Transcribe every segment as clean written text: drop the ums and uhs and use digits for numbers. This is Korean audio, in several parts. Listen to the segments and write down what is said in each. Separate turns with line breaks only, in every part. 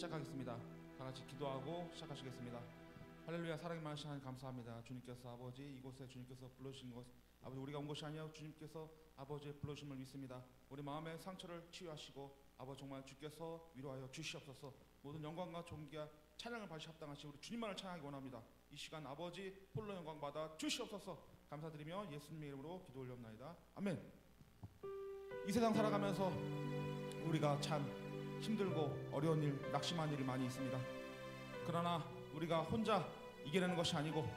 시작하겠습니다. 다 같이 기도하고 시작하시겠습니다. 할렐루야. 사랑이 많으신 하나님 감사합니다. 주님께서 아버지 이곳에 주님께서 불러주신 것 아버지 우리가 온 것이 아니라 주님께서 아버지의 불러주심을 믿습니다. 우리 마음의 상처를 치유하시고 아버지 정말 주께서 위로하여 주시옵소서. 모든 영광과 존귀와 찬양을 받으시 합당하신 우리 주님만을 찬양하기 원합니다. 이 시간 아버지 홀로 영광 받아 주시옵소서. 감사드리며 예수님의 이름으로 기도 올려옵나이다. 아멘. 이 세상 살아가면서 우리가 참 힘들고 어려운 일, 낙심한 일이 많이 있습니다. 그러나 우리가 혼자 이겨내는 것이 아니고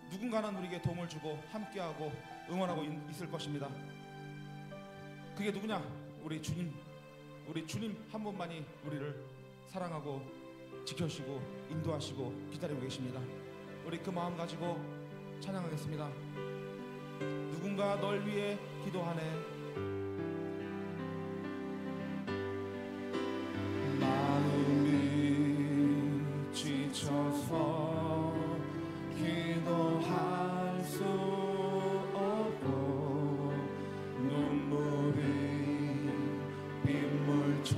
누군가는 우리에게 도움을 주고 함께하고 응원하고 있을 것입니다. 그게 누구냐? 우리 주님 한 분만이 우리를 사랑하고 지켜주시고 인도하시고 기다리고 계십니다. 우리 그 마음 가지고 찬양하겠습니다. 누군가 널 위해 기도하네. 마음이 지쳐서 기도할 수 없고 눈물이 빗물처럼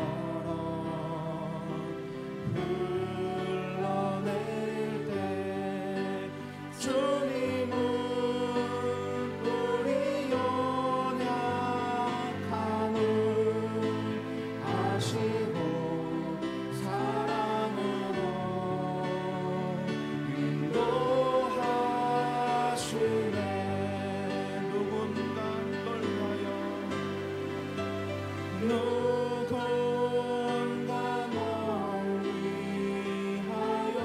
흘러내릴 때 주님은 우리 연약함을 아시고 사랑으로 인도하시네. 누군가 널 위하여 누군가 널 위하여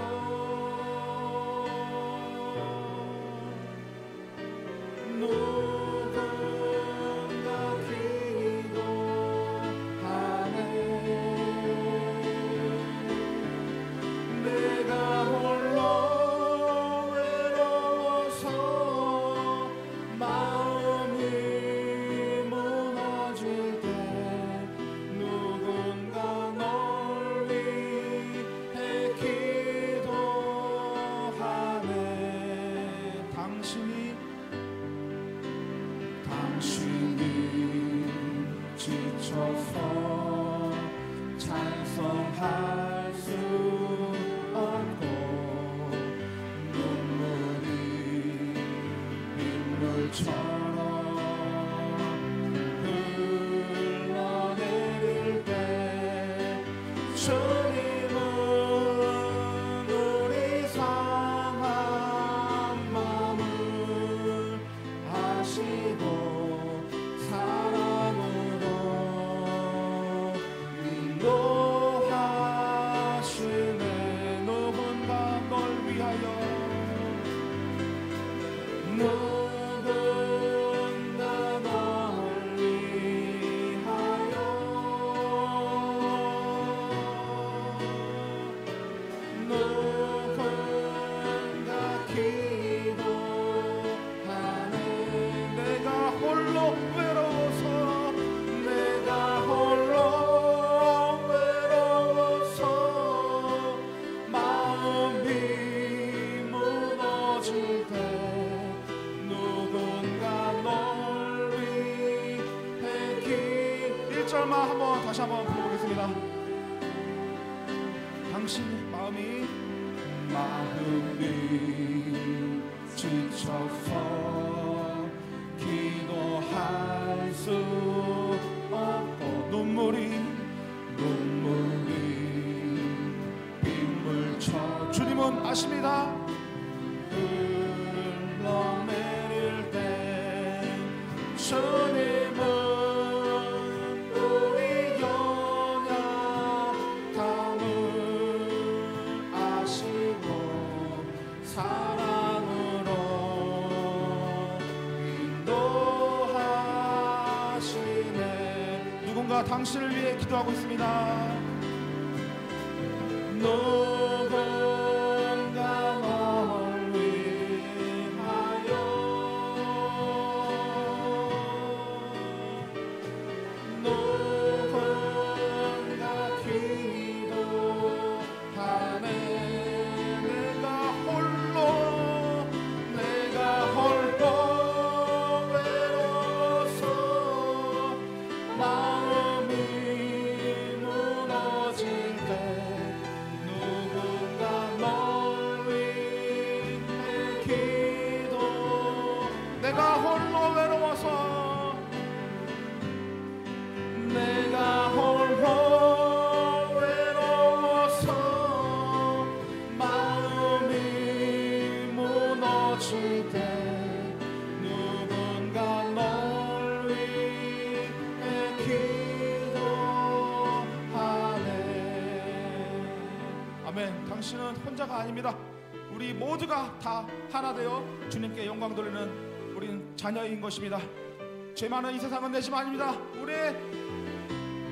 누군가 기도하네. 내가 홀로 외로워서 마음이 무너질 때 누군가 널 위해 기도하네. 당신이 지쳐서 찬송할 수 없고 눈물이 빗물처럼 흘러내릴 때 주님은 우리 상한 마음을 아시고 사랑으로 인도하시네. 누군가 널 위하여 누군가 널 위하여 누군가 기도하네. 내가 홀로 외로워서 마음이 무너질 때 누군가 널 위해 1절만 다시 한번 불러보겠습니다. 당신 마음이 지쳐서 기도할 수 없고 눈물이 빗물처럼 주님은 아십니다. 흘러내릴 때 주님은 우리 연약함을 아시고 사랑으로 인도하시네. 누군가 당신을 위해 기도하고 있습니다. 누군가 널 위하여 누군가 기도하네. 내가 홀로 외로워서 마음이 무너질 때 아멘. 당신은 혼자가 아닙니다. 우리 모두가 다 하나 되어 주님께 영광 돌리는 우리는 자녀인 것입니다. 죄 많은 이 세상은 내 집 아닙니다. 우리의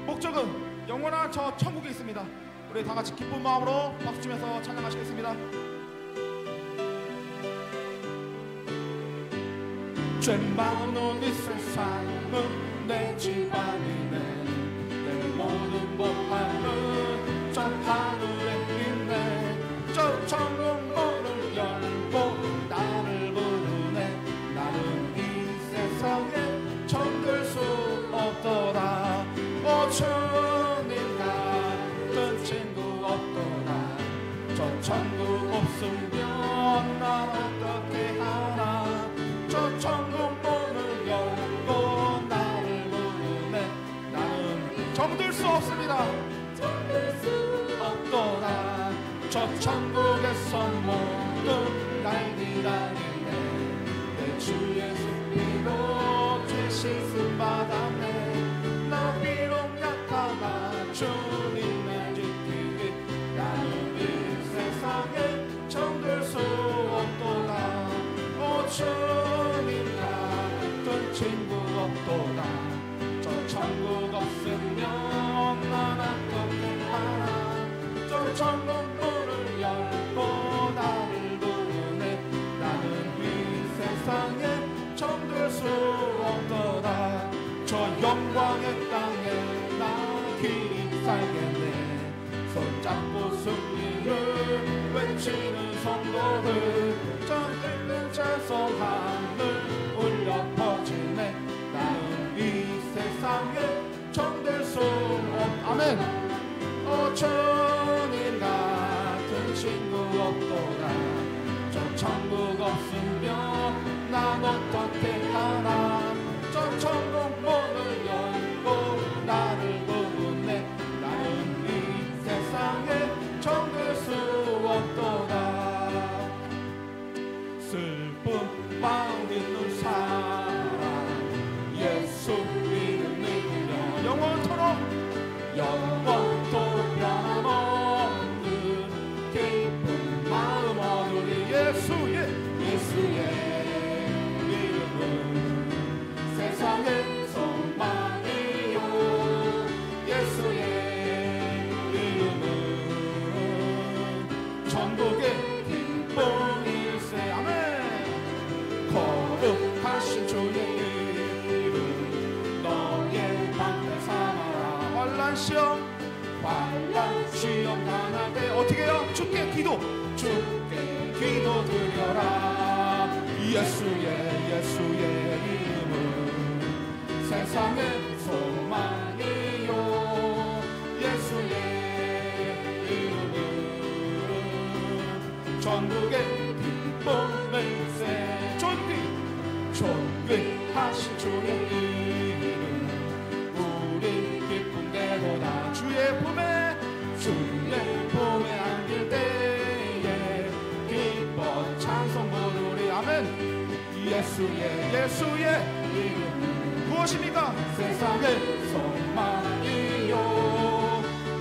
목적은 영원한 저 천국에 있습니다. 우리 다 같이 기쁜 마음으로 박수치면서 찬양하시겠습니다. 죄 많은 이 세상은 내 집 아니네. 내 모든 복만은 저 하늘에 있네. 저 천국 문을 열고 나를 부르네. 나는 이 세상에 정들 수 없더라. 오 주님 같은 친구 없더라. 저 천국 없으면 난 어떻게 하나. 저 천국 문을 열고 나를 부르네. 나는 정들 수 없습니다. 정들 수 없더라. 저 천국에서 모두 날 기다리네. 내 주 예수 피로 죄 씻음 받았네. 나 비록 약하나 주님을 지키기. 나는 이 세상에 정들 수 없도다. 오 주님 같은 친구 없도다. 저 천국 없으면 난 어떻게 하나. 저 천국 문을 열고 나를 부르네. 나는 이 세상에 정들 수 없도다. 저 영광의 땅에 나 길이 살겠네. 손잡고 승리를 외치는 성도들. 저 들린 찬송 하늘 울려 퍼지네. 나는 이 세상에 정될 수 없. 아멘. 오 주님 같은 친구 없도다. 저 천국 없으면 난 어떻게 하나. 저 천국 문을 열고 나를 부르네. 나는 이 세상에 정될 수 없도다. 슬픈 마음 있는 사람 예수 이름 믿으며 영원토록 변함없는 기쁜 마음 얻으리. 예수의 이름은 세상의 소망이요. 예수의 이름은 천국의 기쁨일세. 아멘. 거룩하신 주의 이름 너의 방패 삼아라. 환난 시험 당할 때 어떻게 해요? 주께 기도 드려라. 예수의 이름은 세상의 소망이요. 예수의 이름은 전국의 기쁨일세. 존귀하신 주의 이름 우리 기쁜 대로다. 주의 품에 안길 때에 기뻐 찬송 부르리. 아멘. 예수의 이름 무엇입니까? 세상의 소망이요.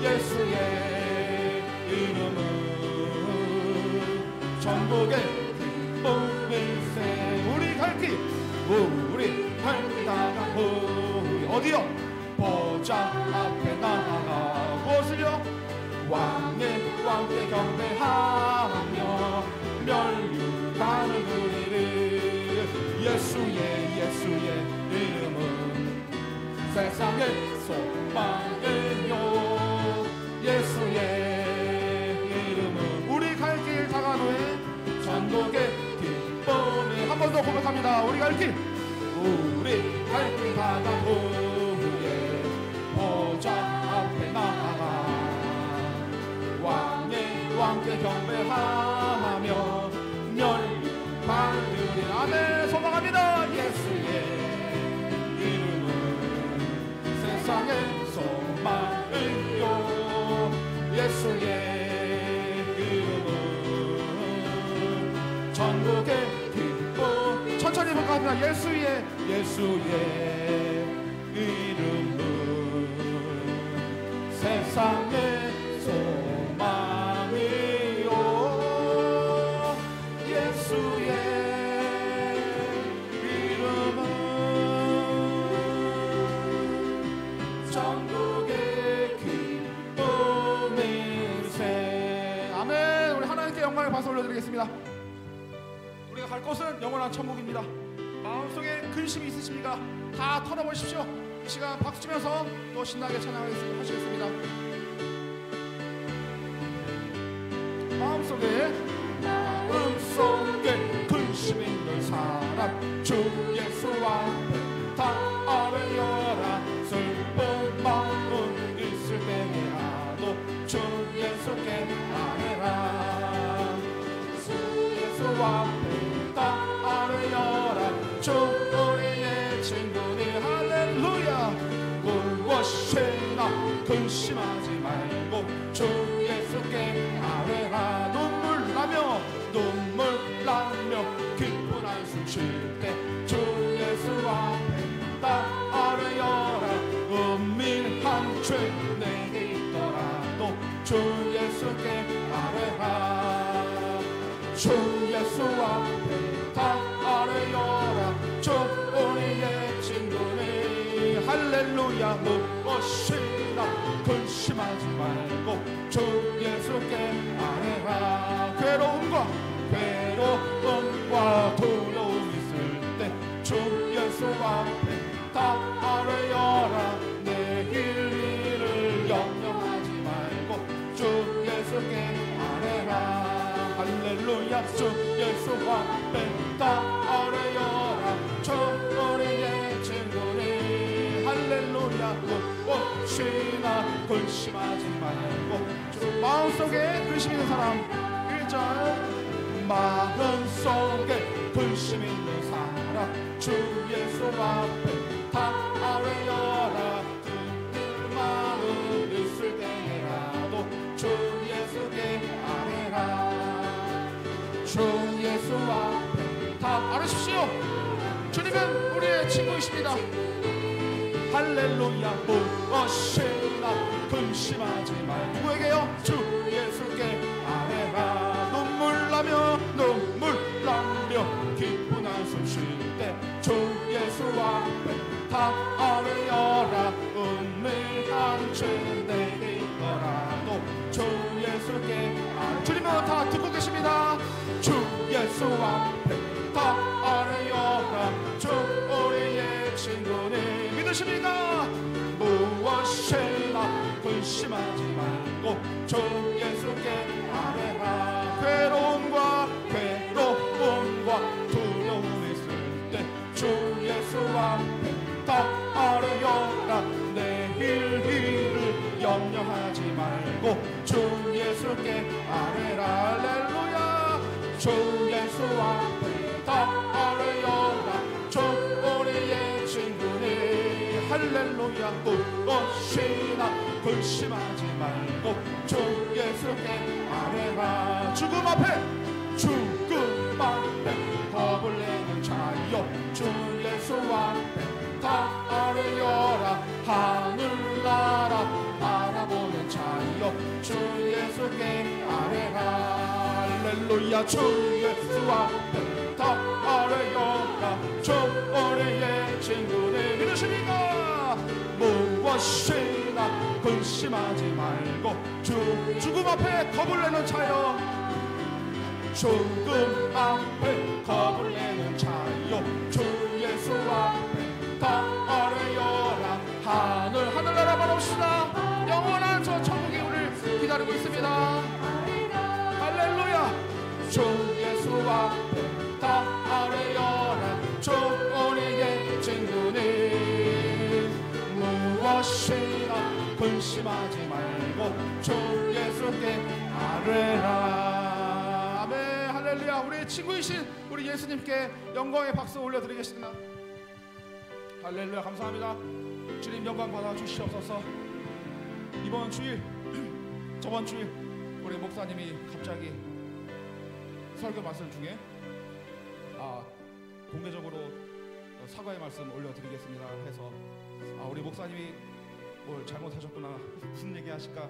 예수의 이름은 전국의 기쁨일세. 우리 갈 길 다가 어디요? 보좌 앞에 나아가 무엇을요? 왕께 경배하며 멸류관을 드리리. 예수의 이름은 세상의 소망이요. 예수의 이름은 우리 갈 길 다가간 후에 전국의 기쁨이. 한 번 더 고백합니다. 우리 갈 길 다가간 후에 보좌 앞에 나아가 왕께 경배하며 멸류관을 드리리. 아멘. 소망합니다. 예수의 이름은 세상의 소망이요. 예수의 이름은 전국의 기쁨. 천천히 부탁합니다. 예수의 이름은 세상의 소망이 올려드리겠습니다. 우리가 갈 곳은 영원한 천국입니다. 마음속에 근심이 있으십니까? 다 털어보십시오. 이 시간 박수 치면서 또 신나게 찬양하시겠습니다. 마음속에 근심 있는 사람 주 예수 앞에 다 아뢰어라. 슬픈 마음 있을 때에라도 주 예수께 아뢰라. 주 예수 앞에 다 아뢰어라. 주 우리의 친구니 할렐루야. 무엇이나 근심하지 말고 주 예수께 아뢰라. 눈물 나며 깊은 한숨 쉴 때 주 예수 앞에 다 아뢰어라. 은밀한 죄 내게 있더라도 주 예수께 아뢰라. 주 예수 앞에 다 아뢰어라. 주 우리의 친구니 할렐루야. 무엇이나 근심하지 말고 주 예수께 아뢰라. 괴로움과 두려움 있을 때 주 예수 앞에 다 아뢰어라. 내일 일을 염려하지 말고 주 예수께 아뢰라. 할렐루야. 주 예수 앞에 다 아뢰어라. 주 우리의 친구니 할렐루야. 무엇이나 근심하지 말고 주 마음속에 근심 있는 사람 마음속에 근심 있는 사람 주 예수 앞에 다 아뢰어라. 그 마음 있을 때라도 주 예수께 아뢰라. 주 예수 앞에 다 아뢰십시오. 주님은 우리의 친구이십니다. 할렐루야. 무엇이나 근심하지 말고 누구에게요? 주 예수께 아뢰라. 눈물 나며 깊은 한숨 쉴 때 주 예수 앞에 다 아뢰어라. 은밀한 죄 내게 있더라도 주 예수께 아뢰라. 주님은 다 듣고 계십니다. 주 예수 앞에 다 아뢰어라. 주 우리의 친구니 믿으십니까? 무엇이나 근심하지 말고 주 예수께 아뢰라. 괴로움과 두려움 있을 때 주 예수 앞에 다 아뢰어라. 내일 일을 염려하지 말고 주 예수께 아뢰라. 할렐루야. 주 예수 앞에 다 아뢰어라. 주 우리의 친구니 할렐루야. 무엇이나 근심하지 말고 주 예수께 아뢰라. 죽음 앞에 겁을 내는 자여 주 예수 앞에 다 아뢰어라. 하늘나라 바라보는 자여 주 예수께 아뢰라. 할렐루야. 주 예수 앞에 다 아뢰어라. 주 우리의 친구네 믿으십니까? 무엇이나 근심하지 말고 죽음 앞에 겁을 내는 자여 죽음 앞에 겁을 내는 자여 주 예수 앞에 다 아뢰어라. 하늘나라 바라봅시다. 영원한 저 천국이 우리를 기다리고 있습니다. 할렐루야. 주 예수 앞에 다 아뢰어라. 주 우리의 친구니 무엇이나 근심하지 말고 주 예수께 아뢰라. 아멘. 할렐루야. 우리의 친구이신 우리 예수님께 영광의 박수 올려드리겠습니다. 할렐루야. 감사합니다. 주님 영광 받아 주시옵소서. 이번 주일 저번 주일 우리 목사님이 갑자기 설교 말씀 중에 공개적으로 사과의 말씀 올려드리겠습니다 해서 우리 목사님이 뭘 잘못하셨구나 무슨 얘기 하실까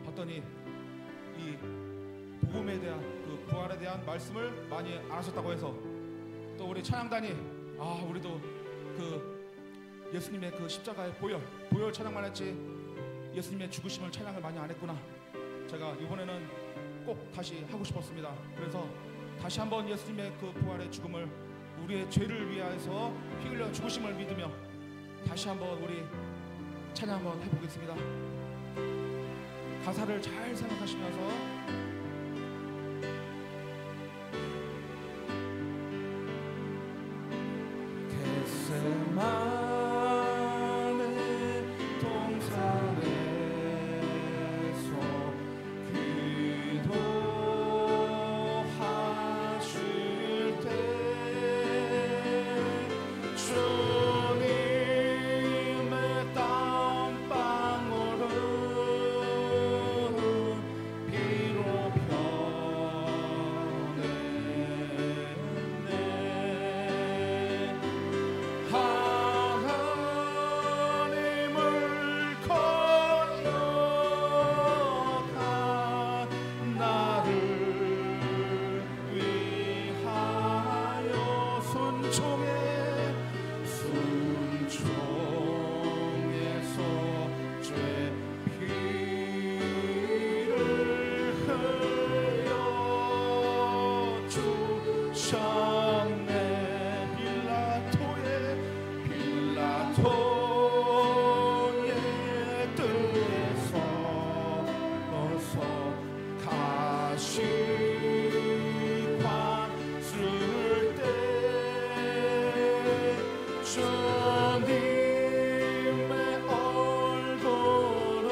봤더니 이 복음에 대한 그 부활에 대한 말씀을 많이 안 하셨다고 해서 또 우리 찬양단이 우리도 그 예수님의 그 십자가의 보혈 찬양만 했지 예수님의 죽으심을 찬양을 많이 안 했구나. 제가 이번에는 꼭 다시 하고 싶었습니다. 그래서 다시 한번 예수님의 그 부활의 죽음을, 우리의 죄를 위하여서 피 흘려 죽으심을 믿으며 다시 한번 우리 찬양 한번 해보겠습니다. 가사를 잘 생각하시면서 겟세마네 동산에서 기도하실 때 주님의 땀방울은 비로 변했네. 하나님을 거역한 나를 위하여 순종에서 죄 피를 흘려 주셨네. 빌라토의 뜻에서 어서 다시 봤을 때 주님의 얼굴은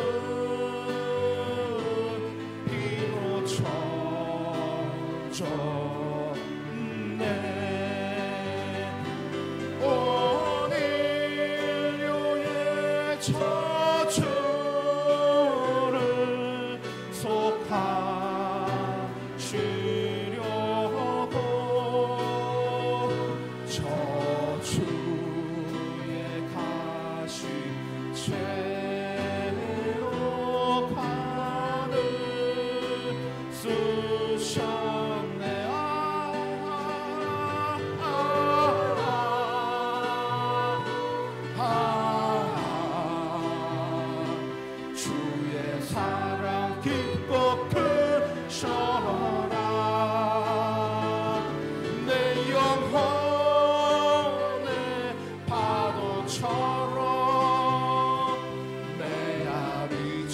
피로 젖었네. 온 인류의 저주를 속하시려고 저주의 가시 채로 관을 쓰셨네. 주의 사랑 깊고 크셔라. 내 영혼의 파도처럼 메아리쳐온다.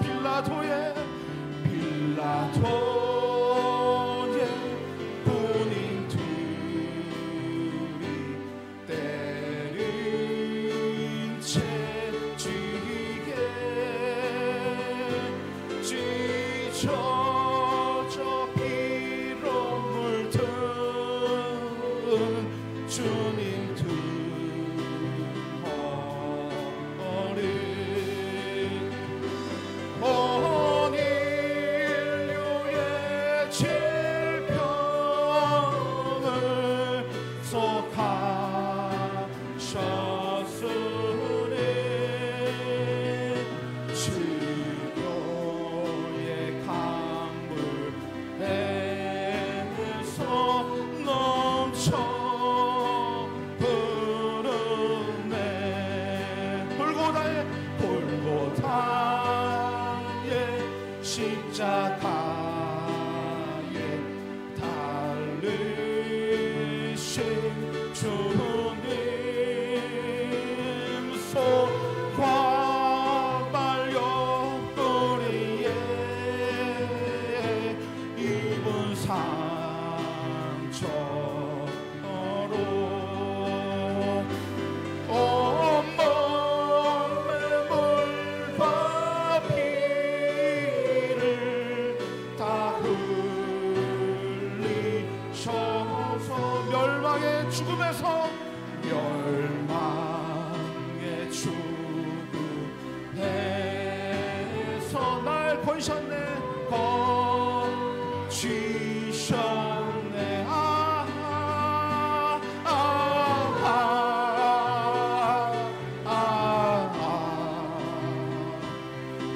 빌라도의 군인들이 때린 채 쥐게 찢어져 피로 물든 주님 등허리 온 인류의 질병을 속하셨으니 치료의 강물에서 넘쳐 흐르네. 골고다의 십자가에 달리신 주님 손과 발 옆구리에 입은 상처로 온몸에 물과 피를 다 흘리셔서 멸망의 죽음에서 날 건셨네. 거치셨네.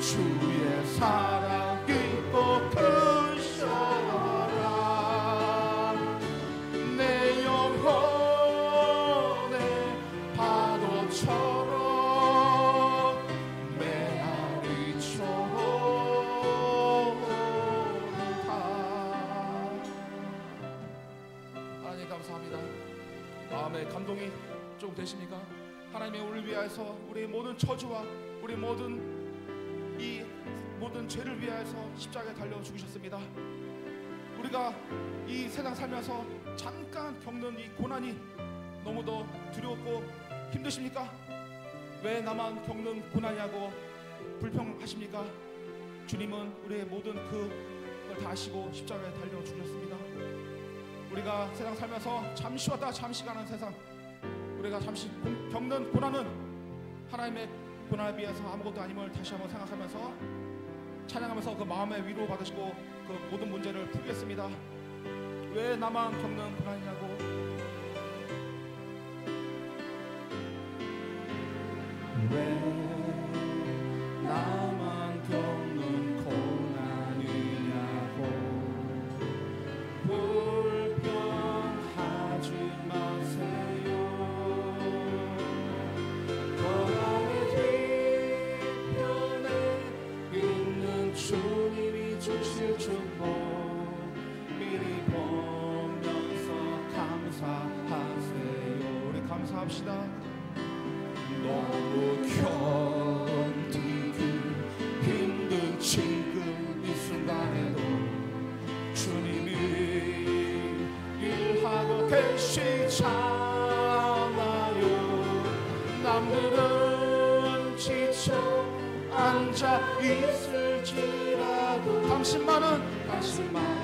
주의 사랑 깊고 크셔라. 내 영혼의 파도처럼 메아리쳐온다. 감동이 좀 되십니까? 하나님의 우리를 위하여서 우리의 모든 저주와 우리 모든 죄를 위하여서 십자가에 달려 죽으셨습니다. 우리가 이 세상 살면서 잠깐 겪는 이 고난이 너무도 두렵고 힘드십니까? 왜 나만 겪는 고난이냐고 불평하십니까? 주님은 우리의 모든 그걸 다 아시고 십자가에 달려 죽으셨습니다. 우리가 세상 살면서 잠시 왔다 잠시 가는 세상, 우리가 잠시 겪는 고난은 하나님의 고난에 비해서 아무것도 아님을 다시 한번 생각하면서 찬양하면서 그 마음의 위로 받으시고 그 모든 문제를 풀겠습니다. 왜 나만 겪는 고난이냐고. 왜 나만 겪는 고난이냐고 불평하지 마세요. 고난의 뒤편에 있는 주님이 주실 축복 미리 보면서 감사하세요. 우리 감사합시다. 너무 견디기 힘든 지금 이 순간에도 주님이 일하고 계시잖아요. 남들은 지쳐 앉아 있을지라도 당신만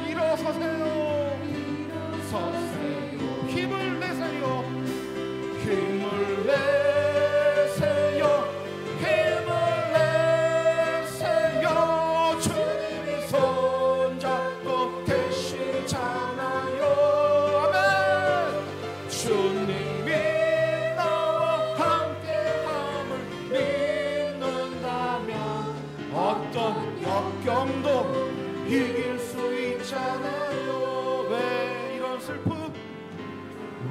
일어서세요. 힘을 내세요. 힘을 내세요. 힘을 내세요. 주님이 손잡고 계시잖아요. 아멘. 주님이 나와 함께함을 믿는다면 어떤 역경도 이길 수 있잖아요. 왜 이런 슬픔,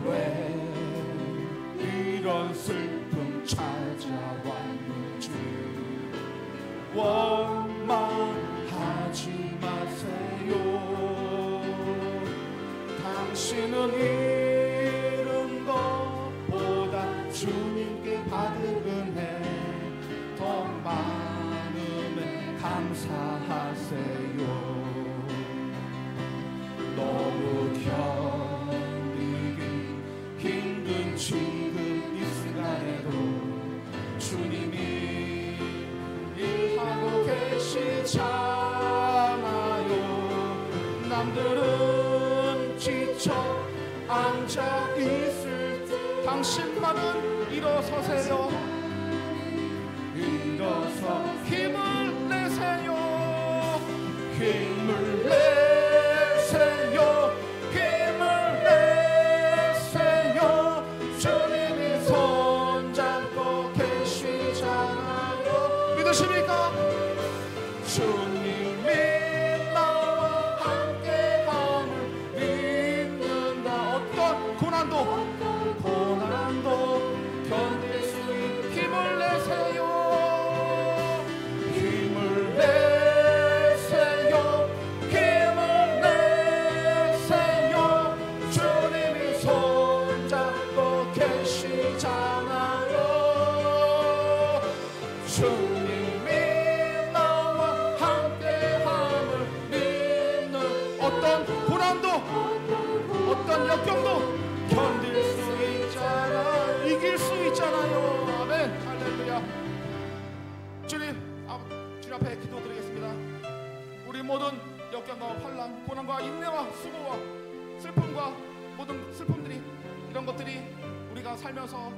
왜 이런 슬픔 찾아왔는지 원망하지 마세요. 당신은 잃은 것보다 주님께 받은 은혜 더 많음에 감사하세요. 너무 견디기 힘든 지금 이 순간에도 주님이 일하고 계시잖아요. 남들은 지쳐 앉아 있을 당신만은 일어서세요. 일어서 힘을 내세요. 힘을 내세요. 힘을 내세요. 주님이 손잡고 계시잖아요. 믿으십니까? 주님이 나와 함께함을 믿는다. 어떤 고난도 견딜 수 있는 힘을 내세요. 힘을 내세요. 힘을 내세요. 주님이 손잡고 계시잖아요. 주님이 나와 함께함을 믿는 어떤 고난도 어떤 역경도 견딜 수 있잖아. 이길 수 있잖아요. 아멘. 할렐루야. 주님 앞에 기도드리겠습니다. 우리 모든 역경과 환난, 고난과 인내와 수고와 슬픔과 모든 슬픔들이, 이런 것들이 우리가 살면서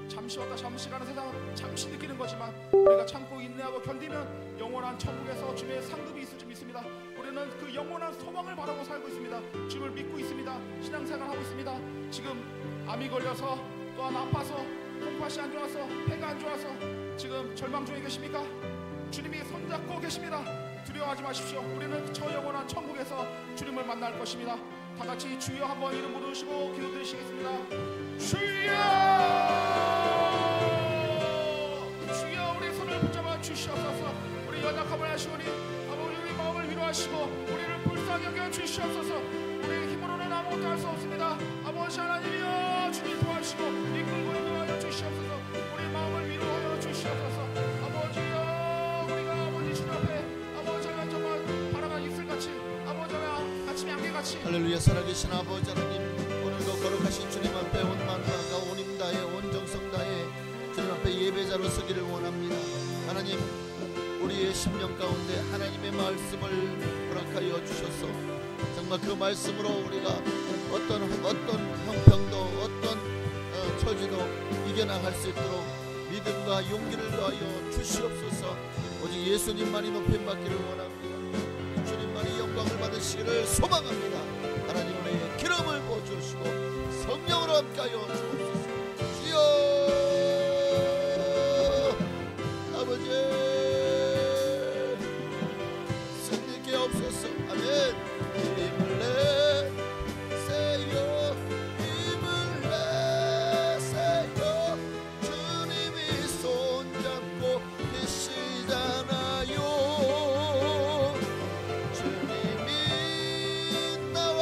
잠시 왔다 잠시 가는 세상 잠시 느끼는 거지만 우리가 참고 인내하고 견디면 영원한 천국에서 주님의 상급이 있을 줄 믿습니다. 우리는 그 영원한 소망을 바라고 살고 있습니다. 주님을 믿고 있습니다. 신앙생활하고 있습니다. 지금 암이 걸려서 또한 아파서 콩팥이 안 좋아서 폐가 안 좋아서 지금 절망 중에 계십니까? 주님이 손잡고 계십니다. 두려워하지 마십시오. 우리는 저 영원한 천국에서 주님을 만날 것입니다. 다 같이 주여 한번 이름 부르시고 기도드리시겠습니다. 주여, 주여, 우리 손을 붙잡아 주시옵소서. 우리 연약함을 하시오니 아버지 우리 마음을 위로하시고 우리를 불쌍히 여겨 주시옵소서. 우리 힘으로는 아무것도 할 수 없습니다. 아버지 하나님이여, 주님 도와주시고 이끌고 인도하여 주시옵소서. 우리 마음을 위로하여 주시옵소서. 아버지여 우리가 아버지 주님 앞에 아버지 정말 바라가 이슬같이 아버지가 아침에 안개같이
할렐루야. 살아계신 아버지 하나님, 오늘도 거룩하신 주님 앞에 온 마음과 온 힘 다해 온 정성 다해 주님 앞에 예배자로 서기를 원합니다. 하나님, 우리의 심령 가운데 하나님의 말씀을 허락하여 주셔서 정말 그 말씀으로 우리가 어떤 형평도 어떤 처지도 이겨나갈 수 있도록 믿음과 용기를 더하여 주시옵소서. 오직 예수님만이 높임받기를 원합니다. 주님만이 영광을 받으시기를 소망합니다. 하나님의 기름을 부어주시고 성령으로 함께하여 주옵소서. 주여 아버지 승리케 없소서. 아멘. 힘을 내세요, 힘을 내세요. 주님이 손잡고 계시잖아요. 주님이 나와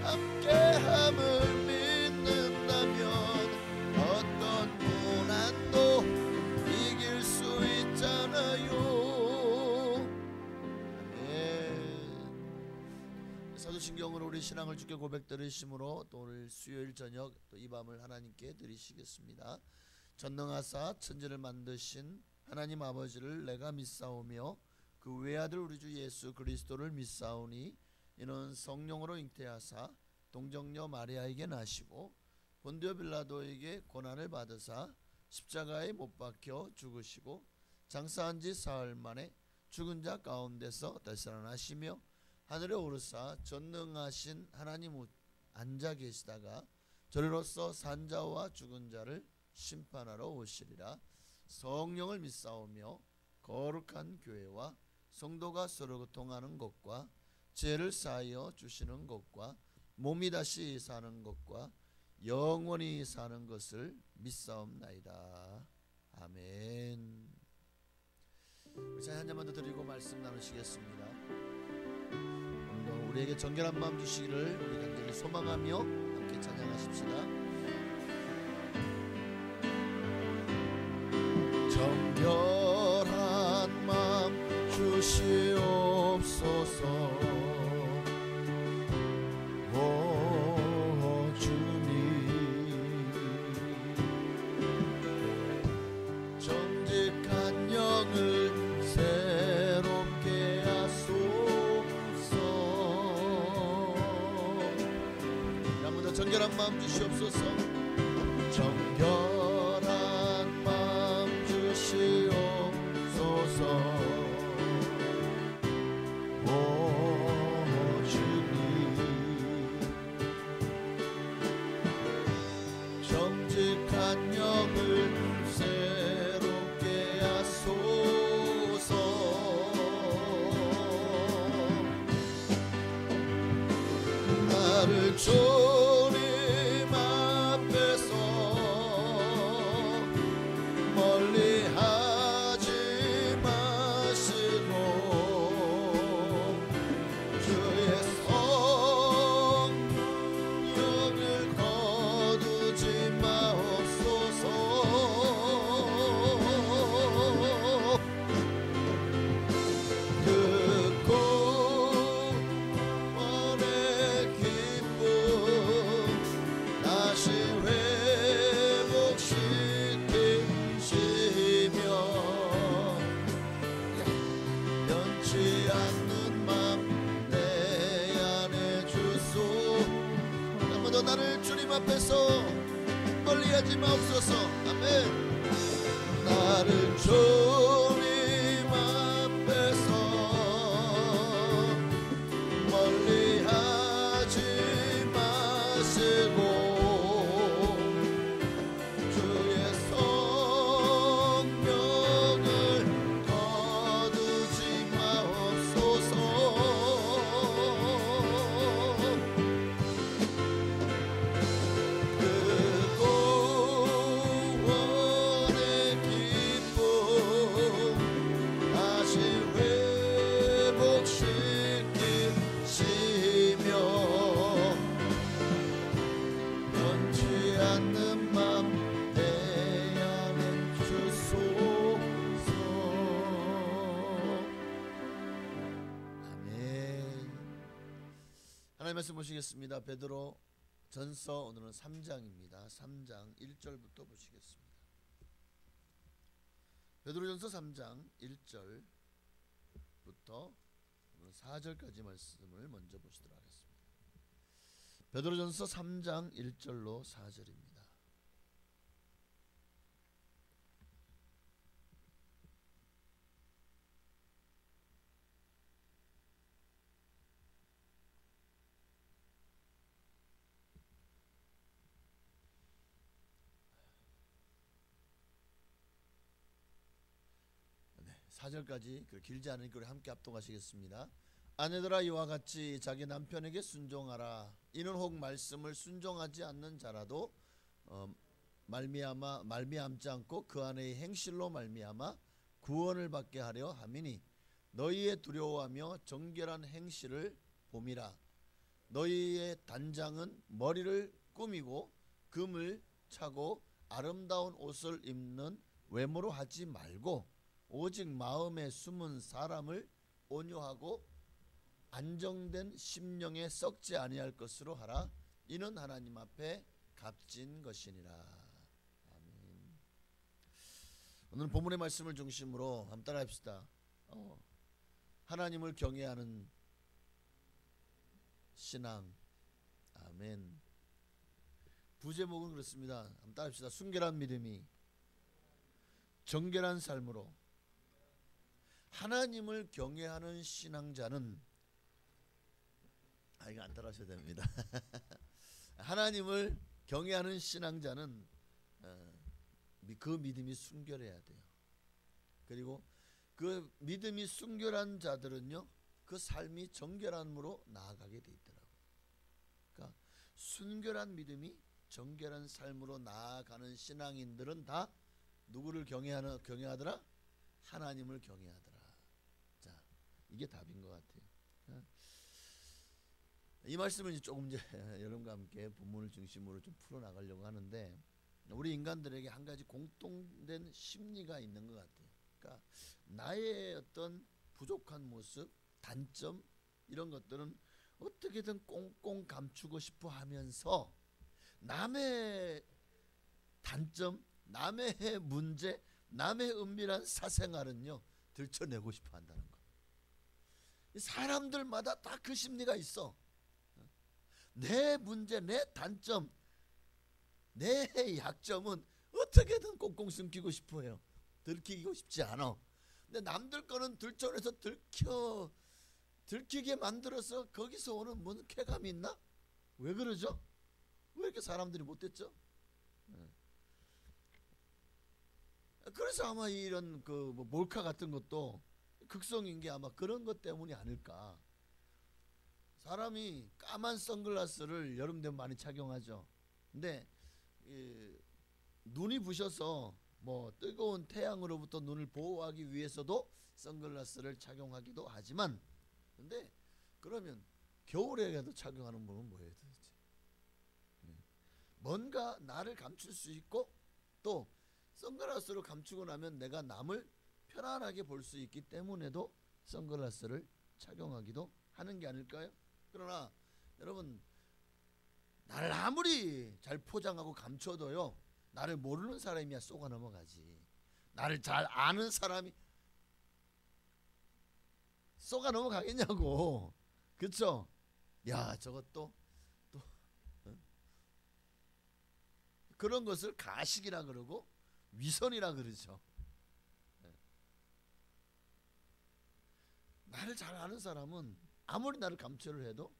함께함을 믿는다면 어떤 고난도 이길 수 있잖아요. 사도신경으로 우리 신앙을 주께 고백드리심으로 또 오늘 수요일 저녁 또 이 밤을 하나님께 드리시겠습니다. 전능하사 천지를 만드신 하나님 아버지를 내가 믿사오며 그 외아들 우리 주 예수 그리스도를 믿사오니 이는 성령으로 잉태하사 동정녀 마리아에게 나시고 본디오 빌라도에게 고난을 받으사 십자가에 못 박혀 죽으시고 장사한 지 사흘 만에 죽은 자 가운데서 되살아나시며 하늘에 오르사 전능하신 하나님 앉아 계시다가 저리로서 산자와 죽은 자를 심판하러 오시리라. 성령을 믿사오며 거룩한 교회와 성도가 서로 교통하는 것과 죄를 사하여 주시는 것과 몸이 다시 사는 것과 영원히 사는 것을 믿사옵나이다. 아멘. 자, 한 잔만 더 드리고 말씀 나누시겠습니다. 오늘도 우리에게 정결한 마음 주시기를 우리 간절히 소망하며 함께 찬양하십시다. 정결한 마음 주시옵소서. 오 주님, 정직한 영을 새롭게 하소서. 한 번 더 정결한 마음 주시옵소서. 정결한 마음 주시옵소서. 오 주님, 정직한 영을 새롭게 하소서. 나를 주님 앞에서 멀리 하지 마시고 주의 성령을 거두지 마옵소서. 그 구원의 기쁨 다시 회복시키시며 변치 않는 맘 내 안에 주소. 한 번 더 나를 주님 앞에서 멀리하지 마옵소서. 아멘. 나를 주님 앞에서 멀리하지 마시고 주의 성령을 거두지 마옵소서. 그 구원의 기쁨 하나님 말씀 보시겠습니다. 베드로 전서 오늘은 3장입니다. 3장 1절부터 보시겠습니다. 베드로전서 3장 1절부터 4절까지 말씀을 먼저 보시도록 하겠습니다. 베드로전서 3장 1절로 4절입니다. 네, 4절까지 길지 않으니까 우리 함께 합독하시겠습니다. 아내들아 이와 같이 자기 남편에게 순종하라. 이는 혹 말씀을 순종하지 않는 자라도 말미암지 않고 그 안의 행실로 말미암아 구원을 받게 하려 함이니 너희의 두려워하며 정결한 행실을 봄이라. 너희의 단장은 머리를 꾸미고 금을 차고 아름다운 옷을 입는 외모로 하지 말고 오직 마음에 숨은 사람을 온유하고 안정된 심령에 썩지 아니할 것으로 하라. 이는 하나님 앞에 값진 것이니라. 아멘. 오늘 본문의 말씀을 중심으로 한번 따라합시다. 하나님을 경외하는 신앙. 아멘. 부제목은 그렇습니다. 한번 따라합시다. 순결한 믿음이 정결한 삶으로 하나님을 경외하는 신앙자는 이거 안 따라하셔도 됩니다. 하나님을 경외하는 신앙자는 그 믿음이 순결해야 돼요. 그리고 그 믿음이 순결한 자들은요, 그 삶이 정결함으로 나아가게 돼 있더라고요. 그러니까 순결한 믿음이 정결한 삶으로 나아가는 신앙인들은 다 누구를 경외하더라? 하나님을 경외하더라. 자, 이게 답인 것 같아요. 이 말씀을 조금 이제 여러분과 함께 본문을 중심으로 좀 풀어나가려고 하는데, 우리 인간들에게 한 가지 공통된 심리가 있는 것 같아요. 그러니까 나의 어떤 부족한 모습, 단점 이런 것들은 어떻게든 꽁꽁 감추고 싶어 하면서 남의 단점, 남의 문제, 남의 은밀한 사생활은요 들춰내고 싶어 한다는 거. 사람들마다 다 그 심리가 있어. 내 문제, 내 단점, 내 약점은 어떻게든 꽁꽁 숨기고 싶어요. 들키고 싶지 않아. 근데 남들 거는 들춰내서 들키게 만들어서 거기서 오는 무슨 쾌감이 있나? 왜 그러죠? 왜 이렇게 사람들이 못됐죠? 그래서 아마 이런 그 몰카 같은 것도 극성인 게 아마 그런 것 때문이 아닐까. 사람이 까만 선글라스를 여름 되면 많이 착용하죠. 근데 눈이 부셔서 뭐 뜨거운 태양으로부터 눈을 보호하기 위해서도 선글라스를 착용하기도 하지만, 근데 그러면 겨울에도 착용하는 분은 뭐예요 도대체? 뭔가 나를 감출 수 있고, 또 선글라스로 감추고 나면 내가 남을 편안하게 볼 수 있기 때문에도 선글라스를 착용하기도 하는 게 아닐까요? 그러나 여러분, 나를 아무리 잘 포장하고 감춰도요, 나를 모르는 사람이야 쏘가 넘어가지. 나를 잘 아는 사람이 쏘가 넘어가겠냐고. 그렇죠? 야, 저것도 또 그런 것을 가식이라 그러고 위선이라 그러죠. 나를 잘 아는 사람은 아무리 나를 감춰를 해도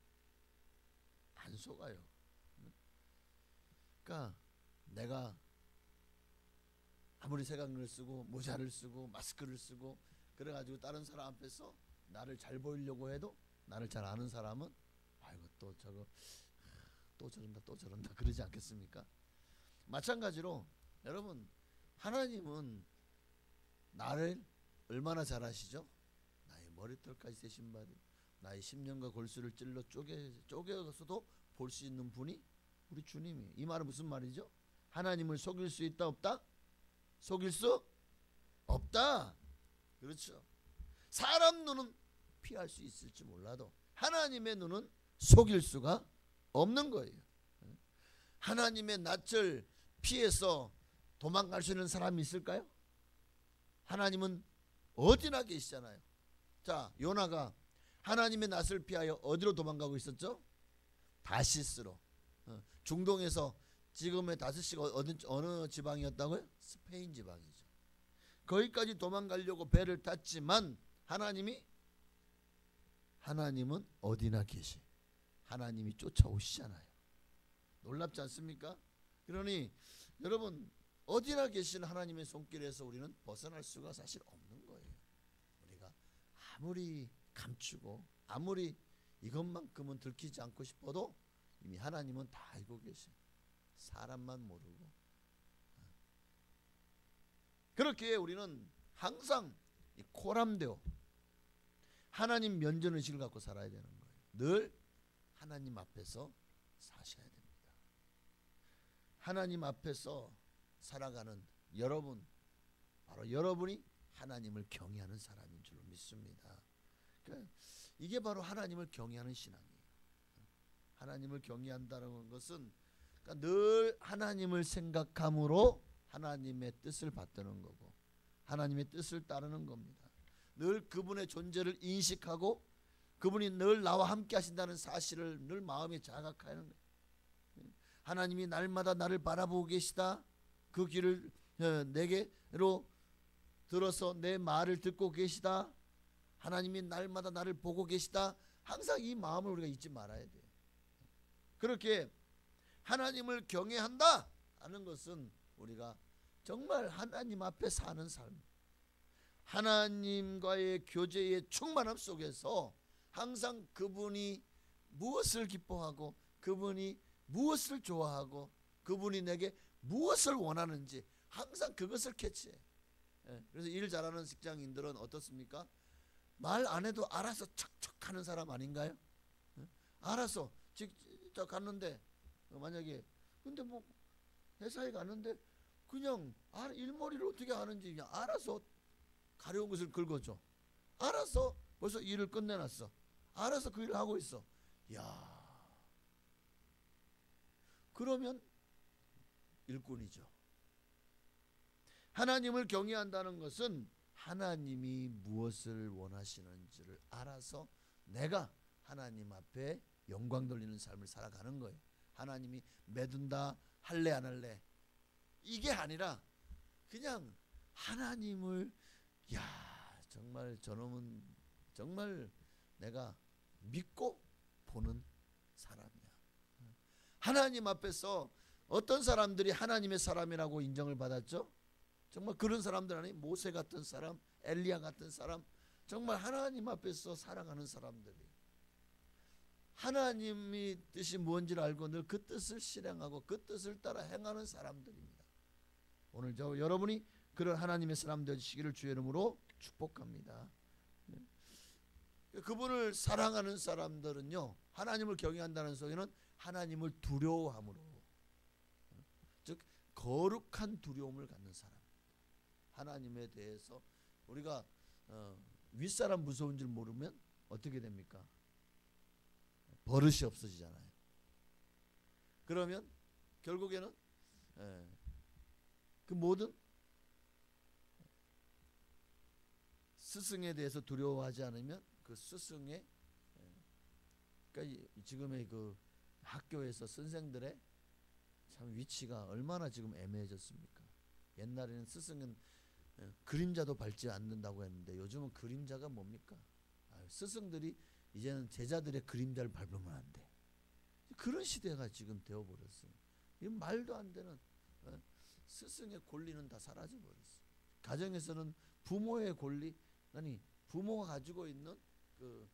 안 속아요. 그러니까 내가 아무리 색안경을 쓰고 모자를 쓰고 마스크를 쓰고 그래가지고 다른 사람 앞에서 나를 잘 보이려고 해도, 나를 잘 아는 사람은 아이고 또 저거 또 저런다 그러지 않겠습니까? 마찬가지로 여러분, 하나님은 나를 얼마나 잘 아시죠? 나의 머리털까지 세신 바디, 나의 심령과 골수를 찔러 쪼개서도 볼 수 있는 분이 우리 주님이에요. 이 말은 무슨 말이죠? 하나님을 속일 수 있다 없다? 속일 수 없다. 그렇죠. 사람 눈은 피할 수 있을지 몰라도 하나님의 눈은 속일 수가 없는 거예요. 하나님의 낯을 피해서 도망갈 수 있는 사람이 있을까요? 하나님은 어디나 계시잖아요. 자, 요나가 하나님의 낯을 피하여 어디로 도망가고 있었죠? 다시스로. 중동에서 지금의 다시스가 어느 지방이었다고요? 스페인 지방이죠. 거기까지 도망가려고 배를 탔지만 하나님은 어디나 계시. 하나님이 쫓아오시잖아요. 놀랍지 않습니까? 그러니 여러분, 어디나 계신 하나님의 손길에서 우리는 벗어날 수가 사실 없는 거예요. 우리가 아무리 감추고 아무리 이것만큼은 들키지 않고 싶어도 이미 하나님은 다 알고 계셔. 사람만 모르고. 그렇게 우리는 항상 이 코람되어 하나님 면전의식을 갖고 살아야 되는 거예요. 늘 하나님 앞에서 사셔야 됩니다. 하나님 앞에서 살아가는 여러분, 바로 여러분이 하나님을 경외하는 사람인 줄 믿습니다. 그러니까 이게 바로 하나님을 경외하는 신앙이에요. 하나님을 경외한다는 것은 그러니까 늘 하나님을 생각함으로 하나님의 뜻을 받드는 거고 하나님의 뜻을 따르는 겁니다. 늘 그분의 존재를 인식하고 그분이 늘 나와 함께 하신다는 사실을 늘 마음에 자각하는 거예요. 하나님이 날마다 나를 바라보고 계시다. 그 귀를 내게로 들어서 내 말을 듣고 계시다. 하나님이 날마다 나를 보고 계시다. 항상 이 마음을 우리가 잊지 말아야 돼요. 그렇게 하나님을 경외한다 하는 것은 우리가 정말 하나님 앞에 사는 삶, 하나님과의 교제의 충만함 속에서 항상 그분이 무엇을 기뻐하고 그분이 무엇을 좋아하고 그분이 내게 무엇을 원하는지 항상 그것을 캐치해. 그래서 일 잘하는 직장인들은 어떻습니까? 말 안 해도 알아서 척척 하는 사람 아닌가요? 알아서 직접 갔는데 만약에 근데 뭐 회사에 갔는데 그냥 일머리를 어떻게 하는지 그냥 알아서 가려운 것을 긁어줘. 알아서 벌써 일을 끝내놨어. 알아서 그 일을 하고 있어. 야, 그러면 일꾼이죠. 하나님을 경외한다는 것은 하나님이 무엇을 원하시는지를 알아서 내가 하나님 앞에 영광 돌리는 삶을 살아가는 거예요. 하나님이 매둔다 할래 안 할래 이게 아니라 그냥 하나님을 정말 저놈은 정말 내가 믿고 보는 사람이야. 하나님 앞에서 어떤 사람들이 하나님의 사람이라고 인정을 받았죠? 정말 그런 사람들 아니? 모세 같은 사람, 엘리야 같은 사람, 정말 하나님 앞에서 살아가는 사람들이 하나님이 뜻이 뭔지를 알고 늘 그 뜻을 실행하고 그 뜻을 따라 행하는 사람들입니다. 오늘 여러분이 그런 하나님의 사람 되시기를 주의 이름으로 축복합니다. 그분을 사랑하는 사람들은요, 하나님을 경외한다는 속에는 하나님을 두려워함으로, 즉 거룩한 두려움을 갖는 사람. 하나님에 대해서 우리가 윗사람 무서운 줄 모르면 어떻게 됩니까? 버릇이 없어지잖아요. 그러면 결국에는 그 모든 스승에 대해서 두려워하지 않으면 그 스승의 그러니까 지금의 그 학교에서 선생들의 참 위치가 얼마나 지금 애매해졌습니까? 옛날에는 스승은 그림자도 밟지 않는다고 했는데 요즘은 그림자가 뭡니까? 스승들이 이제는 제자들의 그림자를 밟으면 안 돼. 그런 시대가 지금 되어버렸어요. 이 말도 안 되는 스승의 권리는 다 사라져버렸어요. 가정에서는 부모의 권리, 아니 부모가 가지고 있는 그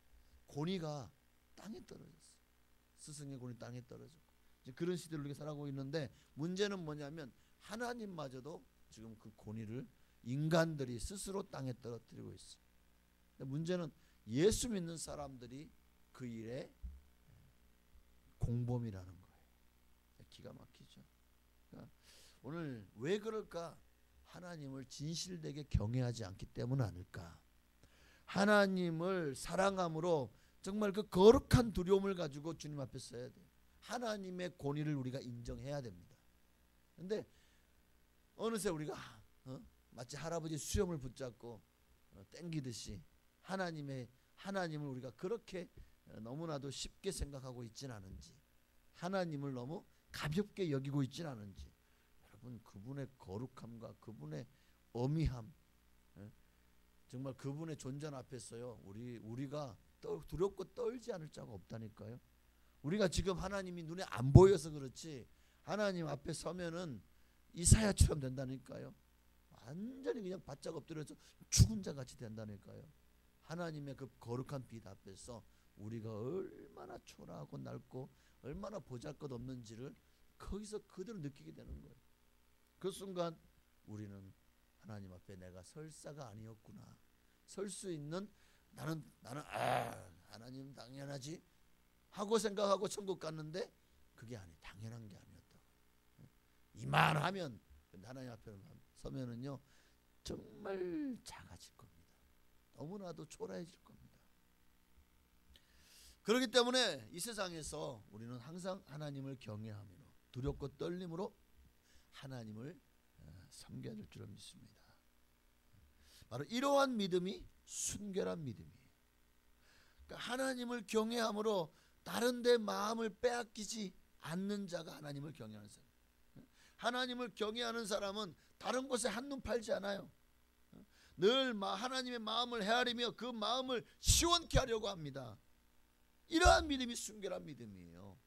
권위가 땅에 떨어졌어요. 스승의 권위 땅에 떨어졌고 이제 그런 시대를 우리가 살아가고 있는데 문제는 뭐냐면 하나님마저도 지금 그 권위를 인간들이 스스로 땅에 떨어뜨리고 있어요. 문제는 예수 믿는 사람들이 그 일에 공범이라는 거예요. 기가 막히죠. 그러니까 오늘 왜 그럴까? 하나님을 진실되게 경외하지 않기 때문 아닐까? 하나님을 사랑함으로 정말 그 거룩한 두려움을 가지고 주님 앞에 서야 돼요. 하나님의 권위를 우리가 인정해야 됩니다. 근데 어느새 우리가 마치 할아버지 수염을 붙잡고 땡기듯이 하나님을 우리가 그렇게 너무나도 쉽게 생각하고 있지는 않은지, 하나님을 너무 가볍게 여기고 있지는 않은지, 여러분 그분의 거룩함과 그분의 어미함, 정말 그분의 존재 앞에서요 우리가 두렵고 떨지 않을 자가 없다니까요. 우리가 지금 하나님이 눈에 안 보여서 그렇지 하나님 앞에 서면은 이사야처럼 된다니까요. 완전히 그냥 바짝 엎드려서 죽은 자 같이 된다니까요. 하나님의 그 거룩한 빛 앞에서 우리가 얼마나 초라하고 낡고 얼마나 보잘것없는지를 거기서 그대로 느끼게 되는 거예요. 그 순간 우리는 하나님 앞에 내가 설사가 아니었구나. 설 수 있는 나는 하나님 당연하지 하고 생각하고 천국 갔는데 그게 당연한 게 아니었다고. 이만하면 하나님 앞에 서면은요 정말 작아질 겁니다. 너무나도 초라해질 겁니다. 그렇기 때문에 이 세상에서 우리는 항상 하나님을 경외함으로 두렵고 떨림으로 하나님을 섬겨야 될 줄 믿습니다. 바로 이러한 믿음이 순결한 믿음이에요. 그러니까 하나님을 경외함으로 다른 데 마음을 빼앗기지 않는 자가 하나님을 경외하는 사람. 하나님을 경외하는 사람은 다른 곳에 한눈 팔지 않아요. 늘 하나님의 마음을 헤아리며 그 마음을 시원케 하려고 합니다. 이러한 믿음이 순결한 믿음이에요.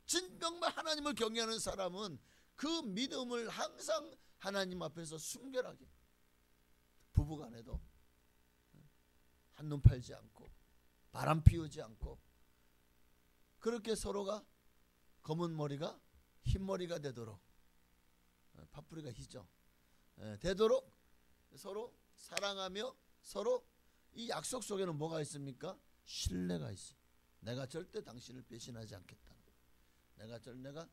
정말 하나님을 경외하는 사람은 그 믿음을 항상 하나님 앞에서 순결하게, 부부간에도 한눈 팔지 않고 바람 피우지 않고 그렇게 서로가 검은 머리가 흰 머리가 되도록, 파뿌리가 희죠, 되도록 서로 사랑하며 서로 이 약속 속에는 뭐가 있습니까? 신뢰가 있어요. 내가 절대 당신을 배신하지 않겠다는 거. 내가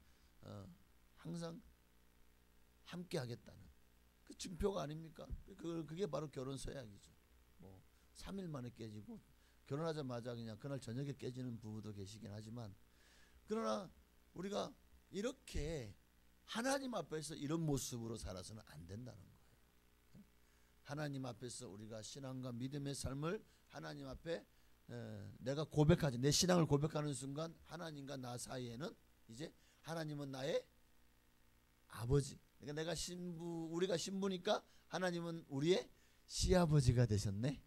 항상 함께 하겠다는 그 증표가 아닙니까? 그게 바로 결혼 서약이죠. 뭐 3일 만에 깨지고 결혼하자마자 그냥 그날 저녁에 깨지는 부부도 계시긴 하지만, 그러나 우리가 이렇게 하나님 앞에서 이런 모습으로 살아서는 안 된다는 거예요. 하나님 앞에서 우리가 신앙과 믿음의 삶을 하나님 앞에 내가 고백하지, 내 신앙을 고백하는 순간 하나님과 나 사이에는 이제 하나님은 나의 아버지, 그러니까 우리가 신부니까 하나님은 우리의 시아버지가 되셨네.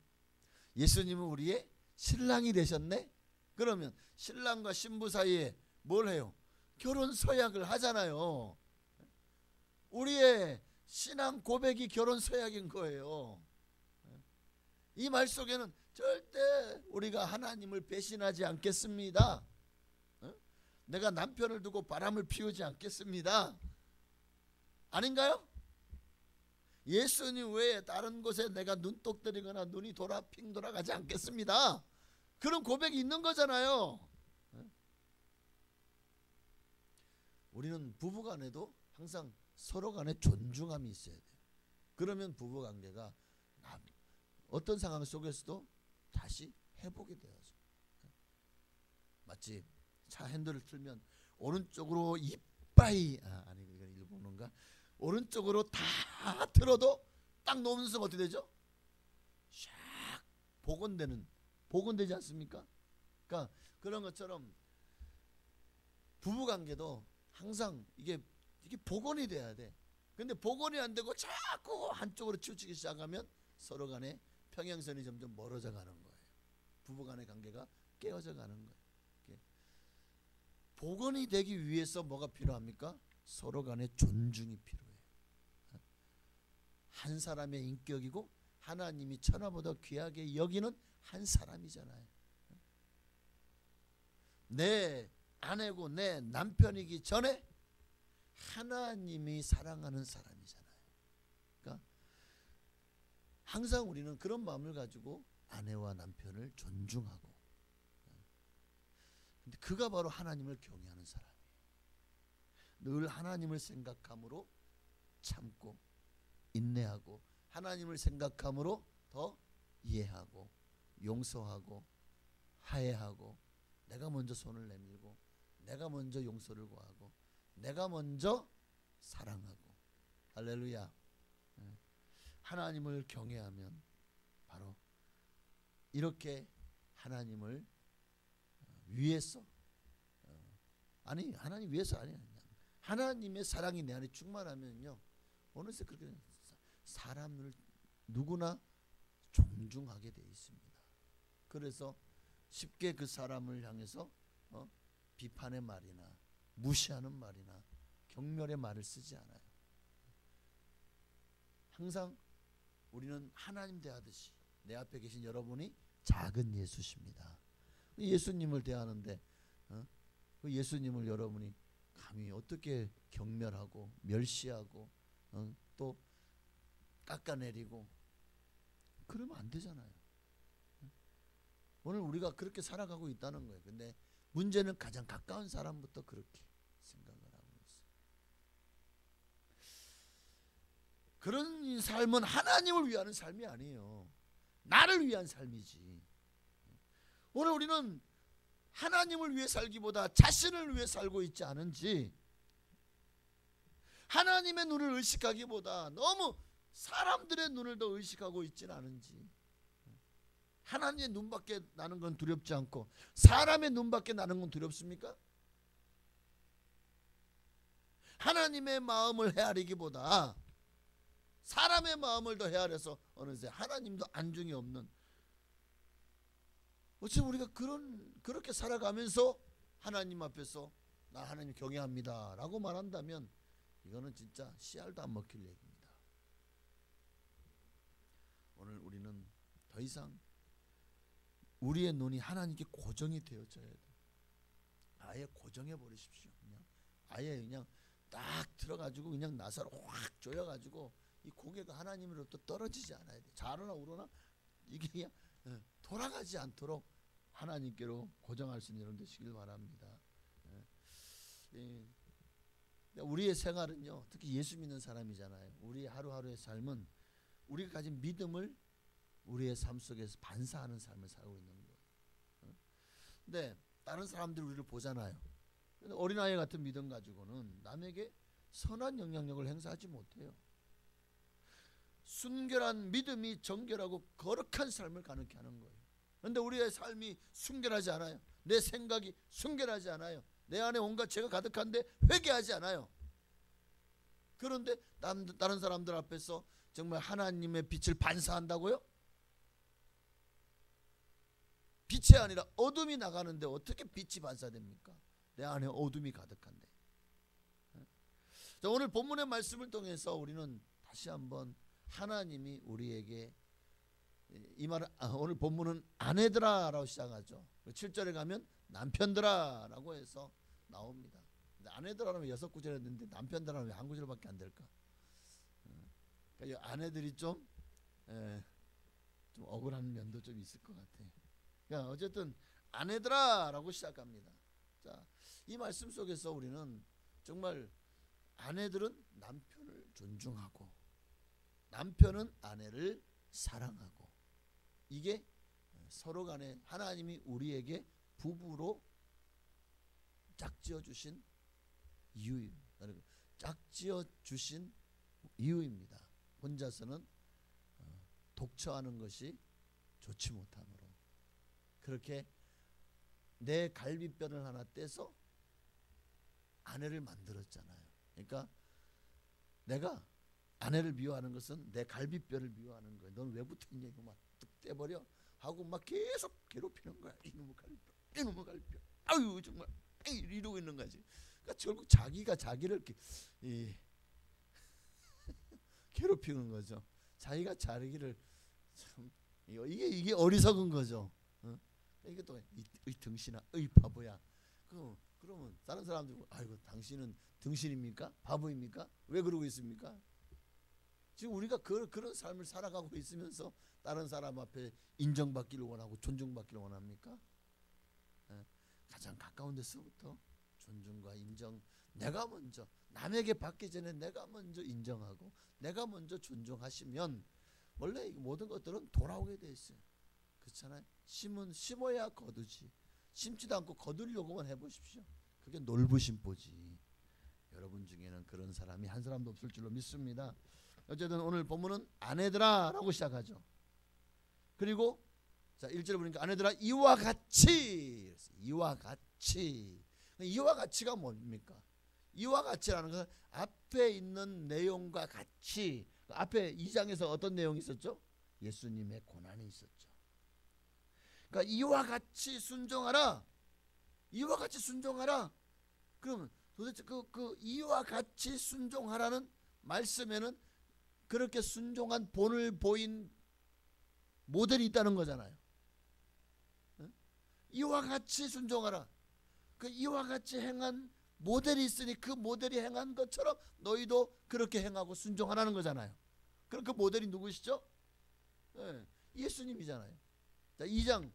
예수님은 우리의 신랑이 되셨네. 그러면 신랑과 신부 사이에 뭘 해요? 결혼 서약을 하잖아요. 우리의 신앙 고백이 결혼 서약인 거예요. 이 말 속에는 절대 우리가 하나님을 배신하지 않겠습니다. 내가 남편을 두고 바람을 피우지 않겠습니다. 아닌가요? 예수님 외에 다른 곳에 내가 눈독 들이거나 눈이 핑 돌아가지 않겠습니다. 그런 고백이 있는 거잖아요. 우리는 부부간에도 항상 서로 간에 존중함이 있어야 돼요. 그러면 부부관계가 어떤 상황 속에서도 다시 회복이 되어서, 마치 차 핸들을 틀면 오른쪽으로 이빠이 아니 이건 일본어인가, 오른쪽으로 다 틀어도 딱 놓으면 어떻게 되죠? 샥 복원되지 않습니까? 그러니까 그런 것처럼 부부관계도 항상 이게 복원이 돼야 돼. 근데 복원이 안 되고 자꾸 한쪽으로 치우치기 시작하면 서로 간에 평행선이 점점 멀어져 가는 거예요. 부부간의 관계가 깨어져 가는 거예요. 복원이 되기 위해서 뭐가 필요합니까? 서로 간의 존중이 필요해요. 한 사람의 인격이고 하나님이 천하보다 귀하게 여기는 한 사람이잖아요. 내 아내고 내 남편이기 전에 하나님이 사랑하는 사람이잖아요. 그러니까 항상 우리는 그런 마음을 가지고 아내와 남편을 존중하고, 근데 그가 바로 하나님을 경외하는 사람이에요. 늘 하나님을 생각함으로 참고 인내하고, 하나님을 생각함으로 더 이해하고 용서하고 화해하고, 내가 먼저 손을 내밀고, 내가 먼저 용서를 구하고, 내가 먼저 사랑하고. 할렐루야. 하나님을 경외하면 바로 이렇게 하나님을 위해서, 아니 하나님 위해서 아니야, 하나님의 사랑이 내 안에 충만하면요, 어느새 그렇게 사람을 누구나 존중하게 돼 있습니다. 그래서 쉽게 그 사람을 향해서 비판의 말이나 무시하는 말이나 경멸의 말을 쓰지 않아요. 항상 우리는 하나님 대하듯이 내 앞에 계신 여러분이 작은 예수십니다. 예수님을 대하는데 그 예수님을 여러분이 감히 어떻게 경멸하고 멸시하고 또 깎아내리고 그러면 안 되잖아요. 오늘 우리가 그렇게 살아가고 있다는 거예요. 근데 문제는 가장 가까운 사람부터 그렇게 생각을 하고 있어요. 그런 삶은 하나님을 위하는 삶이 아니에요. 나를 위한 삶이지. 오늘 우리는 하나님을 위해 살기보다 자신을 위해 살고 있지 않은지, 하나님의 눈을 의식하기보다 너무 사람들의 눈을 더 의식하고 있지는 않은지, 하나님의 눈밖에 나는 건 두렵지 않고 사람의 눈밖에 나는 건 두렵습니까? 하나님의 마음을 헤아리기보다 사람의 마음을 더 헤아려서 어느새 하나님도 안중이 없는, 어째 우리가 그렇게 살아가면서 하나님 앞에서 나 하나님 경외합니다 라고 말한다면 이거는 진짜 씨알도 안 먹힐 얘기입니다. 오늘 우리는 더 이상 우리의 눈이 하나님께 고정이 되어져야 돼. 아예 고정해 버리십시오. 아예 그냥 딱 들어가지고 그냥 나사로 확 조여가지고 이 고개가 하나님으로부터 떨어지지 않아야 돼. 자르나 우러나 이게 그냥 돌아가지 않도록 하나님께로 고정할 수 있는 여러분 되시길 바랍니다. 우리의 생활은요, 특히 예수 믿는 사람이잖아요. 우리 하루하루의 삶은 우리가 가진 믿음을 우리의 삶 속에서 반사하는 삶을 살고 있는 거예요. 근데 다른 사람들이 우리를 보잖아요. 근데 어린아이 같은 믿음 가지고는 남에게 선한 영향력을 행사하지 못해요. 순결한 믿음이 정결하고 거룩한 삶을 가능케 하는 거예요. 그런데 우리의 삶이 순결하지 않아요. 내 생각이 순결하지 않아요. 내 안에 온갖 죄가 가득한데 회개하지 않아요. 그런데 다른 사람들 앞에서 정말 하나님의 빛을 반사한다고요? 빛이 아니라 어둠이 나가는데 어떻게 빛이 반사됩니까? 내 안에 어둠이 가득한데. 자, 오늘 본문의 말씀을 통해서 우리는 다시 한번 하나님이 우리에게, 이 말은 오늘 본문은 아내들아 라고 시작하죠. 7절에 가면 남편들아 라고 해서 나옵니다. 근데 아내들아 하면 6구절 했는데 남편들아 하면 한 구절밖에 안 될까? 그러니까 아내들이 좀 억울한 면도 좀 있을 것 같아요. 그러니까 어쨌든 아내들아 라고 시작합니다. 자, 이 말씀 속에서 우리는 정말 아내들은 남편을 존중하고 남편은 아내를 사랑하고, 이게 서로 간에 하나님이 우리에게 부부로 짝지어 주신 이유입니다. 짝지어 주신 이유입니다. 혼자서는 독처하는 것이 좋지 못하므로 그렇게 내 갈비뼈를 하나 떼서 아내를 만들었잖아요. 그러니까 내가 아내를 미워하는 것은 내 갈비뼈를 미워하는 거야. 넌 왜 붙어있냐 이거 막 뚝 떼버려 하고 막 계속 괴롭히는 거야. 이놈의 갈비뼈, 이놈의 갈비뼈, 아유 정말 이러고 있는 거지. 그러니까 결국 자기가 자기를 이렇게 괴롭히는 거죠. 자기가 자기를 참 이게 어리석은 거죠. 이게 또 이 등신아, 이 바보야. 그러면 다른 사람들 아이고 당신은 등신입니까? 바보입니까? 왜 그러고 있습니까? 지금 우리가 그런 삶을 살아가고 있으면서 다른 사람 앞에 인정받기를 원하고 존중받기를 원합니까? 가장 가까운 데서부터 존중과 인정, 내가 먼저 남에게 받기 전에 내가 먼저 인정하고 내가 먼저 존중하시면 원래 모든 것들은 돌아오게 돼 있어요. 그렇잖아요. 심어야 거두지. 심지도 않고 거두려고만 해보십시오. 그게 놀부심보지. 여러분 중에는 그런 사람이 한 사람도 없을 줄로 믿습니다. 어쨌든 오늘 본문은 아내들아 라고 시작하죠. 그리고 자 1절에 보니까 아내들아 이와 같이, 이와 같이. 이와 같이가 뭡니까? 이와 같이라는 것은 앞에 있는 내용과 같이. 앞에 2장에서 어떤 내용이 있었죠? 예수님의 고난이 있었죠. 그러니까 이와 같이 순종하라. 이와 같이 순종하라. 그러면 도대체 그 이와 같이 순종하라는 말씀에는 그렇게 순종한 본을 보인 모델이 있다는 거잖아요. 이와 같이 순종하라. 그 이와 같이 행한 모델이 있으니 그 모델이 행한 것처럼 너희도 그렇게 행하고 순종하라는 거잖아요. 그럼 그 모델이 누구시죠? 예수님이잖아요. 자, 2장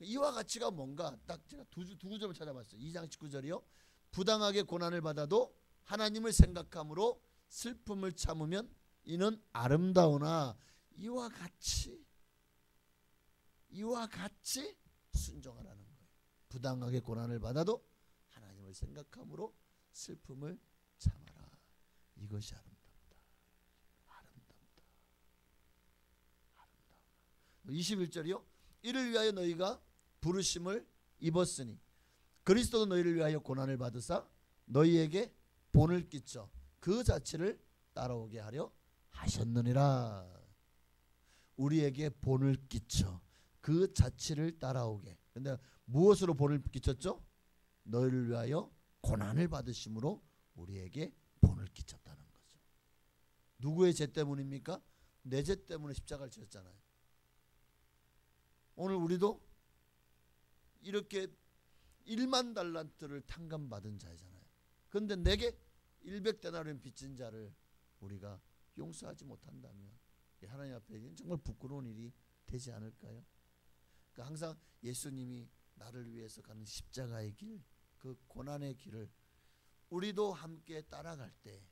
이와 같이가 뭔가 딱 제가 두 구절을 찾아봤어요. 2장 19절이요. 부당하게 고난을 받아도 하나님을 생각함으로 슬픔을 참으면 이는 아름다우나 이와 같이 순종하라는 거예요. 부당하게 고난을 받아도 하나님을 생각함으로 슬픔을 참아라. 이것이 아름답다. 21절이요. 이를 위하여 너희가 부르심을 입었으니 그리스도도 너희를 위하여 고난을 받으사 너희에게 본을 끼쳐 그 자체를 따라오게 하려 하셨느니라. 우리에게 본을 끼쳐 그 자체를 따라오게. 근데 무엇으로 본을 끼쳤죠? 너희를 위하여 고난을 받으심으로 우리에게 본을 끼쳤다는 거죠. 누구의 죄 때문입니까? 내 죄 때문에 십자가를 지었잖아요. 오늘 우리도 이렇게 1만 달란트를 탕감받은 자이잖아요. 그런데 내게 100데나리온 빚진 자를 우리가 용서하지 못한다면 하나님 앞에 정말 부끄러운 일이 되지 않을까요? 그러니까 항상 예수님이 나를 위해서 가는 십자가의 길, 그 고난의 길을 우리도 함께 따라갈 때,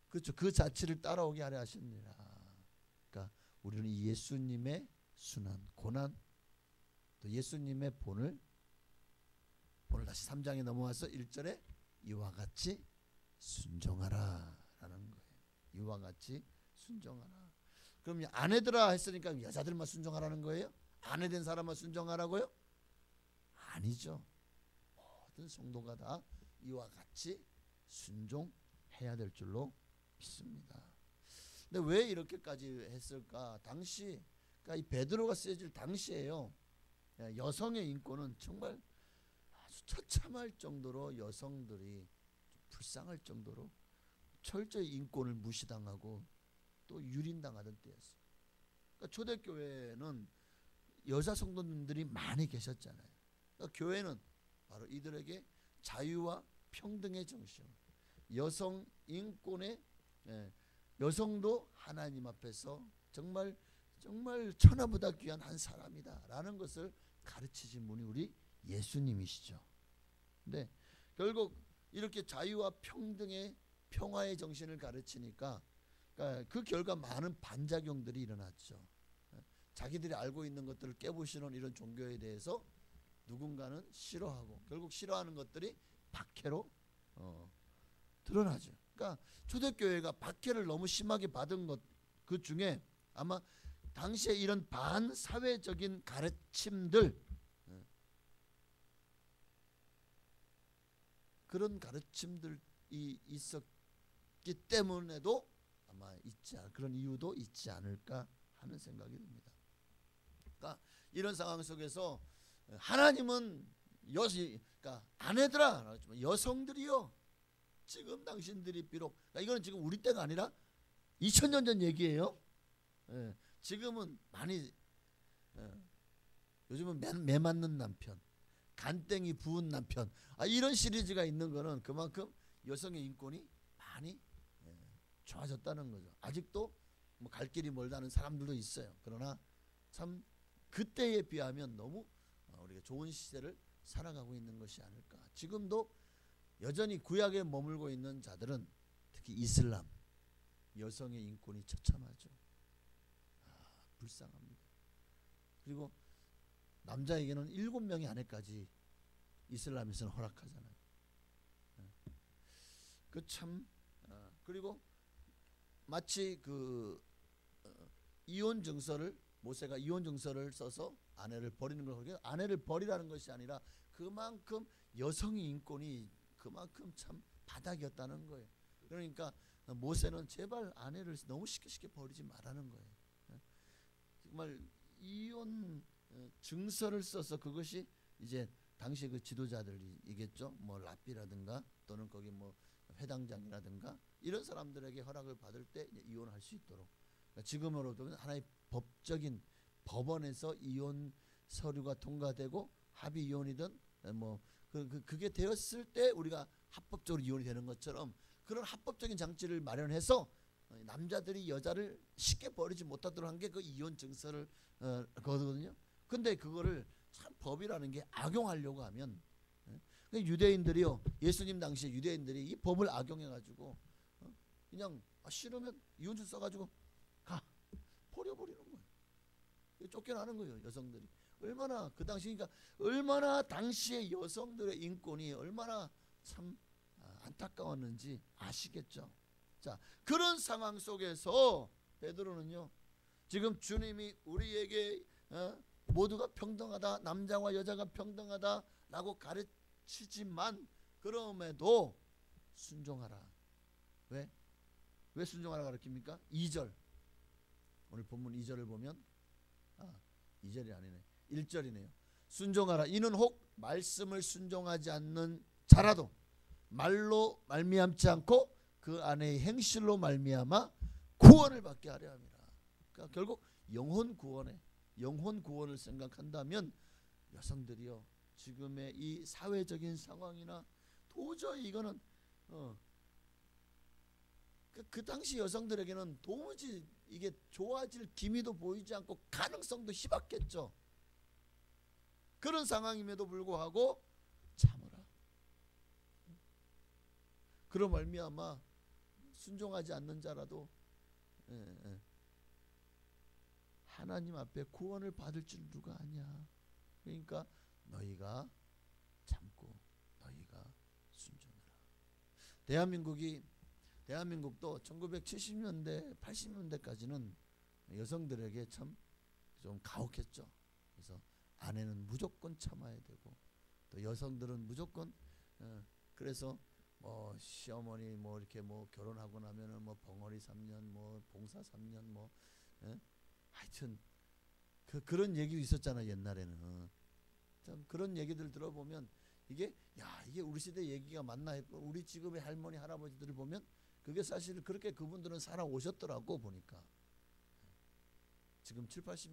그렇죠, 그 자체를 따라오게 하려 하십니다. 그러니까 우리는 이 예수님의 순환, 고난, 또 예수님의 본을 다시 3장에 넘어와서 1절에 이와 같이 순종하라 라는 거예요. 이와 같이 순종하라. 그럼 아내들아 했으니까 여자들만 순종하라는 거예요? 아내 된 사람만 순종하라고요? 아니죠. 모든 성도가 다 이와 같이 순종해야 될 줄로 믿습니다. 근데 왜 이렇게까지 했을까? 당시, 그러니까 이 베드로가 쓰여질 당시에요. 여성의 인권은 정말 아주 처참할 정도로 여성들이 불쌍할 정도로 철저히 인권을 무시당하고 또 유린당하던 때였어요. 그러니까 초대교회는 여자 성도님들이 많이 계셨잖아요. 그러니까 교회는 바로 이들에게 자유와 평등의 정신, 여성 인권의, 여성도 하나님 앞에서 정말 천하보다 귀한 한 사람이다라는 것을 가르치신 분이 우리 예수님이시죠. 근데 결국 이렇게 자유와 평등의 평화의 정신을 가르치니까 그 결과 많은 반작용들이 일어났죠. 자기들이 알고 있는 것들을 깨부시는 이런 종교에 대해서 누군가는 싫어하고 결국 싫어하는 것들이 박해로 드러나죠. 그러니까 초대교회가 박해를 너무 심하게 받은 것 그 중에 아마 당시에 이런 반사회적인 가르침들, 그런 가르침들이 있었기 때문에도 아마 그런 이유도 있지 않을까 하는 생각이 듭니다. 그러니까 이런 상황 속에서 하나님은 그러니까 아내들아, 여성들이요, 지금 당신들이 비록, 그러니까 이거는 지금 우리 때가 아니라 2000년 전 얘기예요. 지금은 많이, 요즘은 매 맞는 남편, 간땡이 부은 남편, 이런 시리즈가 있는 거는 그만큼 여성의 인권이 많이 좋아졌다는 거죠. 아직도 뭐 갈 길이 멀다는 사람들도 있어요. 그러나 참 그때에 비하면 너무 우리가 좋은 시대를 살아가고 있는 것이 아닐까. 지금도 여전히 구약에 머물고 있는 자들은 특히 이슬람, 여성의 인권이 처참하죠. 불쌍합니다. 그리고 남자에게는 7명의 아내까지 이슬람에서는 허락하잖아요. 그 참 그리고 마치 그 이혼 증서를 모세가 이혼 증서를 써서 아내를 버리는 걸 그렇게 아내를 버리라는 것이 아니라 그만큼 여성의 인권이 그만큼 참 바닥이었다는 거예요. 그러니까 모세는 제발 아내를 너무 쉽게 버리지 말라는 거예요. 정말 이혼 증서를 써서 그것이 이제 당시 그 지도자들이겠죠. 뭐 랍비라든가 또는 거기 뭐 회당장이라든가 이런 사람들에게 허락을 받을 때 이혼할 수 있도록. 그러니까 지금으로 보면 하나의 법적인 법원에서 이혼 서류가 통과되고 합의 이혼이든 뭐 그게 되었을 때 우리가 합법적으로 이혼이 되는 것처럼 그런 합법적인 장치를 마련해서 남자들이 여자를 쉽게 버리지 못하도록 한 게 그 이혼 증서를 거거든요. 근데 그거를 참 법이라는 게 악용하려고 하면 유대인들이요, 예수님 당시에 유대인들이 이 법을 악용해가지고 그냥 싫으면 이혼증 써가지고 가 버려버리는 거예요. 쫓겨나는 거예요. 여성들이 얼마나 그 당시 그러니까 얼마나 당시의 여성들의 인권이 얼마나 참 안타까웠는지 아시겠죠. 자, 그런 상황 속에서 베드로는요, 지금 주님이 우리에게 모두가 평등하다, 남자와 여자가 평등하다라고 가르치지만 그럼에도 순종하라. 왜 순종하라 가르칩니까? 2절 오늘 본문 2절을 보면 2절이 아니네 1절이네요. 순종하라. 이는 혹 말씀을 순종하지 않는 자라도 말로 말미암지 않고 그 안의 행실로 말미암아 구원을 받게 하려 함이라. 그러니까 결국 영혼 구원을 생각한다면 여성들이요, 지금의 이 사회적인 상황이나 도저히 이거는 그 당시 여성들에게는 도무지 이게 좋아질 기미도 보이지 않고 가능성도 희박했죠. 그런 상황임에도 불구하고 참으라. 그로 말미암아 순종하지 않는 자라도 하나님 앞에 구원을 받을 줄 누가 아냐. 그러니까 너희가 참고 너희가 순종하라. 대한민국도 1970년대 80년대까지는 여성들에게 참 좀 가혹했죠. 그래서 아내는 무조건 참아야 되고 또 여성들은 무조건 그래서 뭐 시어머니 뭐 이렇게 뭐 결혼하고 나면은 뭐 벙어리 3년 뭐 봉사 3년 뭐 하여튼 그런 얘기도 있었잖아 옛날에는. 참 그런 얘기들 들어보면 이게 우리 시대 얘기가 맞나 했고 우리 지금의 할머니 할아버지들을 보면 그게 사실 그렇게 그분들은 살아오셨더라고 보니까. 지금 7, 80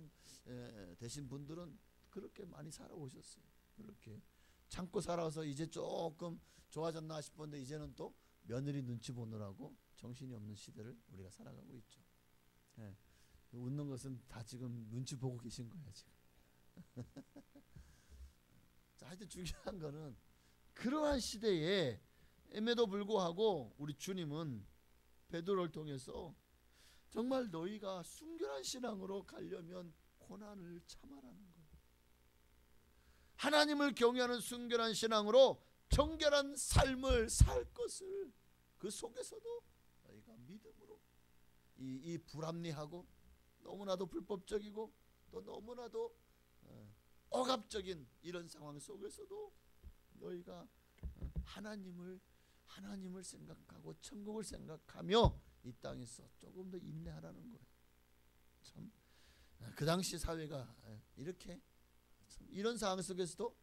되신 분들은 그렇게 많이 살아오셨어요. 그렇게 참고 살아서 이제 조금 좋아졌나 싶었는데 이제는 또 며느리 눈치 보느라고 정신이 없는 시대를 우리가 살아가고 있죠. 웃는 것은 다 지금 눈치 보고 계신 거야 지금. 자, 하여튼 중요한 거는 그러한 시대에임에도 불구하고 우리 주님은 베드로를 통해서 정말 너희가 순결한 신앙으로 가려면 고난을 참아라는 거예요. 하나님을 경외하는 순결한 신앙으로 정결한 삶을 살 것을 그 속에서도 너희가 믿음으로 이 불합리하고 너무나도 불법적이고 또 너무나도 억압적인 이런 상황 속에서도 너희가 하나님을 생각하고 천국을 생각하며 이 땅에서 조금 더 인내하라는 거예요. 참 그 당시 사회가 이렇게 참 이런 상황 속에서도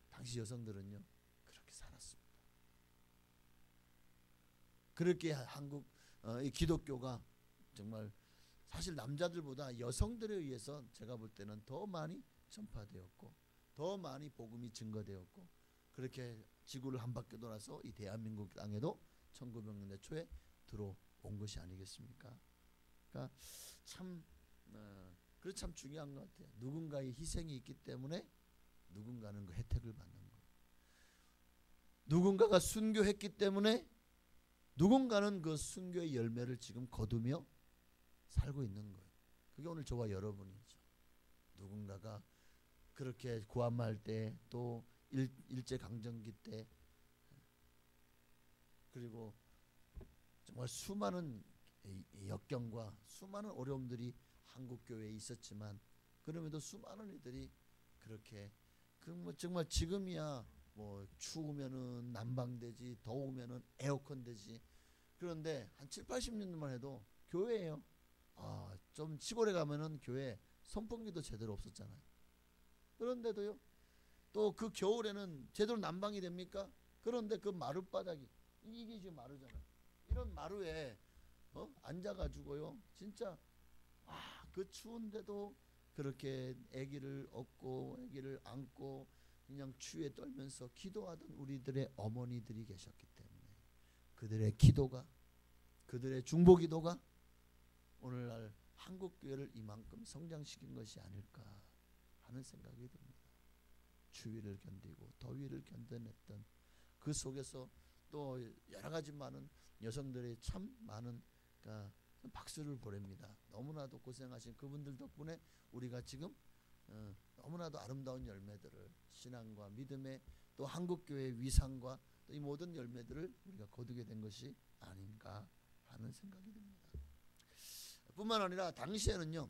당시 여성들은요 그렇게 살았습니다. 그렇게 한국 이 기독교가 정말 사실 남자들보다 여성들에 의해서 제가 볼 때는 더 많이 전파되었고 더 많이 복음이 증거되었고 그렇게 지구를 한 바퀴 돌아서 이 대한민국 땅에도 1900년대 초에 들어온 것이 아니겠습니까? 그러니까 참 중요한 것 같아요. 누군가의 희생이 있기 때문에 누군가는 그 혜택을 받는 거예요. 누군가가 순교했기 때문에 누군가는 그 순교의 열매를 지금 거두며 살고 있는 거예요. 그게 오늘 저와 여러분이죠. 그렇게 구한말 때 또 일제 강점기 때 그리고 정말 수많은 역경과 수많은 어려움들이 한국 교회에 있었지만 그럼에도 수많은 이들이 그렇게 그 뭐 정말 지금이야 뭐 추우면은 난방되지 더우면은 에어컨 되지 그런데 한 7, 80년만 해도 교회예요. 좀 시골에 가면은 교회 선풍기도 제대로 없었잖아요. 그런데도요. 또 그 겨울에는 제대로 난방이 됩니까? 그런데 그 마룻바닥이 이게 지금 마루잖아요. 이런 마루에 앉아가지고요. 진짜 그 추운데도 그렇게 아기를 업고 아기를 안고 그냥 추위에 떨면서 기도하던 우리들의 어머니들이 계셨기 때문에 그들의 기도가 그들의 중보 기도가 오늘날 한국 교회를 이만큼 성장시킨 것이 아닐까 하는 생각이 듭니다. 추위를 견디고 더위를 견뎌냈던 그 속에서 또 여러 가지 많은 여성들의 참 많은 박수를 보냅니다. 너무나도 고생하신 그분들 덕분에 우리가 지금 너무나도 아름다운 열매들을 신앙과 믿음의 또 한국교회의 위상과 또 이 모든 열매들을 우리가 거두게 된 것이 아닌가 하는 생각이 듭니다. 뿐만 아니라 당시에는요.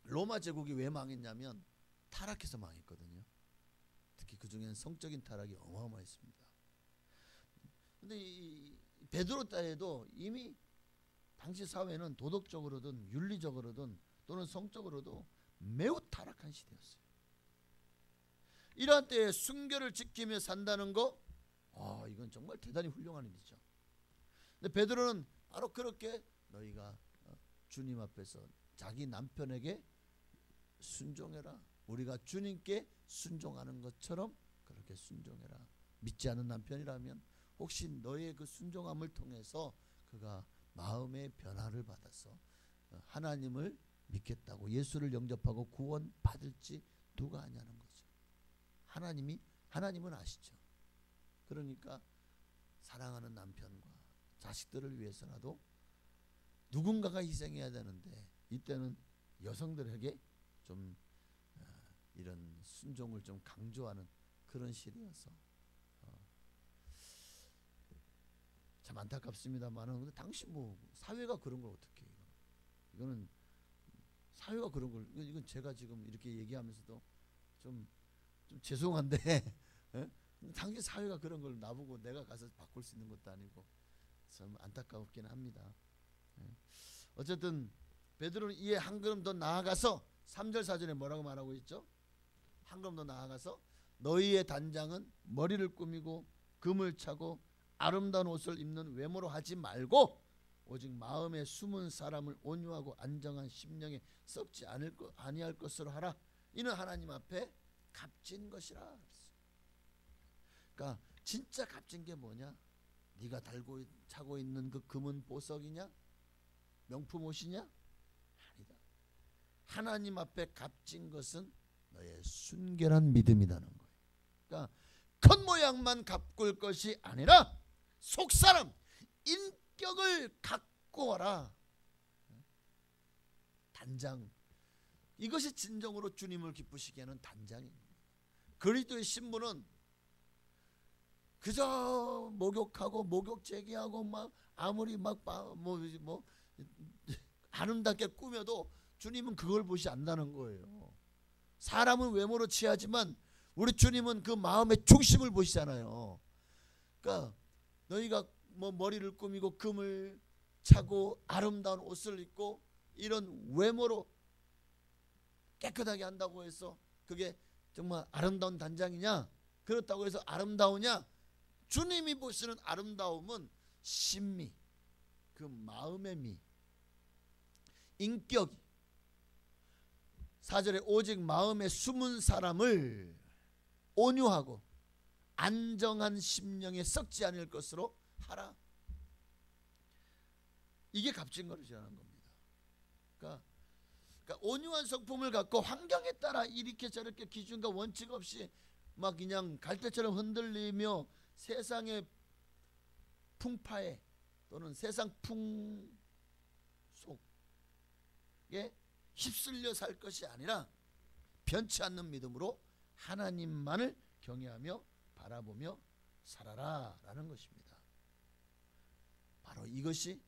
로마 제국이 왜 망했냐면 타락해서 망했거든요. 특히 그 중에는 성적인 타락이 어마어마했습니다. 근데 이 베드로 때에도 이미 당시 사회는 도덕적으로든 윤리적으로든 또는 성적으로도 매우 타락한 시대였어요. 이러한 때에 순결을 지키며 산다는 거 이건 정말 대단히 훌륭한 일이죠. 근데 베드로는 바로 그렇게 너희가 주님 앞에서 자기 남편에게 순종해라. 우리가 주님께 순종하는 것처럼 그렇게 순종해라. 믿지 않는 남편이라면 혹시 너의 그 순종함을 통해서 그가 마음의 변화를 받아서 하나님을 믿겠다고 예수를 영접하고 구원 받을지 누가 아냐는 거죠. 하나님은 아시죠. 그러니까 사랑하는 남편과 자식들을 위해서라도 누군가가 희생해야 되는데 이때는 여성들에게 좀 이런 순종을 좀 강조하는 그런 시대여서 참 안타깝습니다만은 당시 뭐 사회가 그런 걸 어떻게 해요? 이거는 사회가 그런 걸 이건 제가 지금 이렇게 얘기하면서도 좀 죄송한데 당시 사회가 그런 걸 나보고 내가 가서 바꿀 수 있는 것도 아니고 참 안타깝긴 합니다. 어쨌든 베드로는 이에 한 걸음 더 나아가서 3절 4절에 뭐라고 말하고 있죠? 한 걸음 더 나아가서 너희의 단장은 머리를 꾸미고 금을 차고 아름다운 옷을 입는 외모로 하지 말고 오직 마음에 숨은 사람을 온유하고 안정한 심령에 썩지 아니할 것으로 하라. 이는 하나님 앞에 값진 것이라. 그러니까 진짜 값진 게 뭐냐? 네가 달고 차고 있는 그 금은 보석이냐? 명품 옷이냐? 아니다. 하나님 앞에 값진 것은 너의 순결한 믿음이라는 거예요. 그러니까 겉모양만 가꿀 것이 아니라 속사람 인격을 갖고 와라. 단장. 이것이 진정으로 주님을 기쁘시게 하는 단장입니다. 그리스도의 신부는 그저 목욕하고 목욕 제기하고 막 아무리 막 뭐 아름답게 꾸며도 주님은 그걸 보지 않는다는 거예요. 사람은 외모로 취하지만 우리 주님은 그 마음의 중심을 보시잖아요. 그러니까 너희가 뭐 머리를 꾸미고 금을 차고 아름다운 옷을 입고 이런 외모로 깨끗하게 한다고 해서 그게 정말 아름다운 단장이냐? 그렇다고 해서 아름다우냐? 주님이 보시는 아름다움은 심미, 그 마음의 미, 인격이 4절에 오직 마음에 숨은 사람을 온유하고 안정한 심령에 썩지 않을 것으로 하라. 이게 값진 것이라는 겁니다. 그러니까 온유한 성품을 갖고 환경에 따라 이렇게 저렇게 기준과 원칙 없이 막 그냥 갈대처럼 흔들리며 세상의 풍파에 또는 세상 풍속에 휩쓸려 살 것이 아니라 변치 않는 믿음으로 하나님만을 경외하며 바라보며 살아라 라는 것입니다. 바로 이것이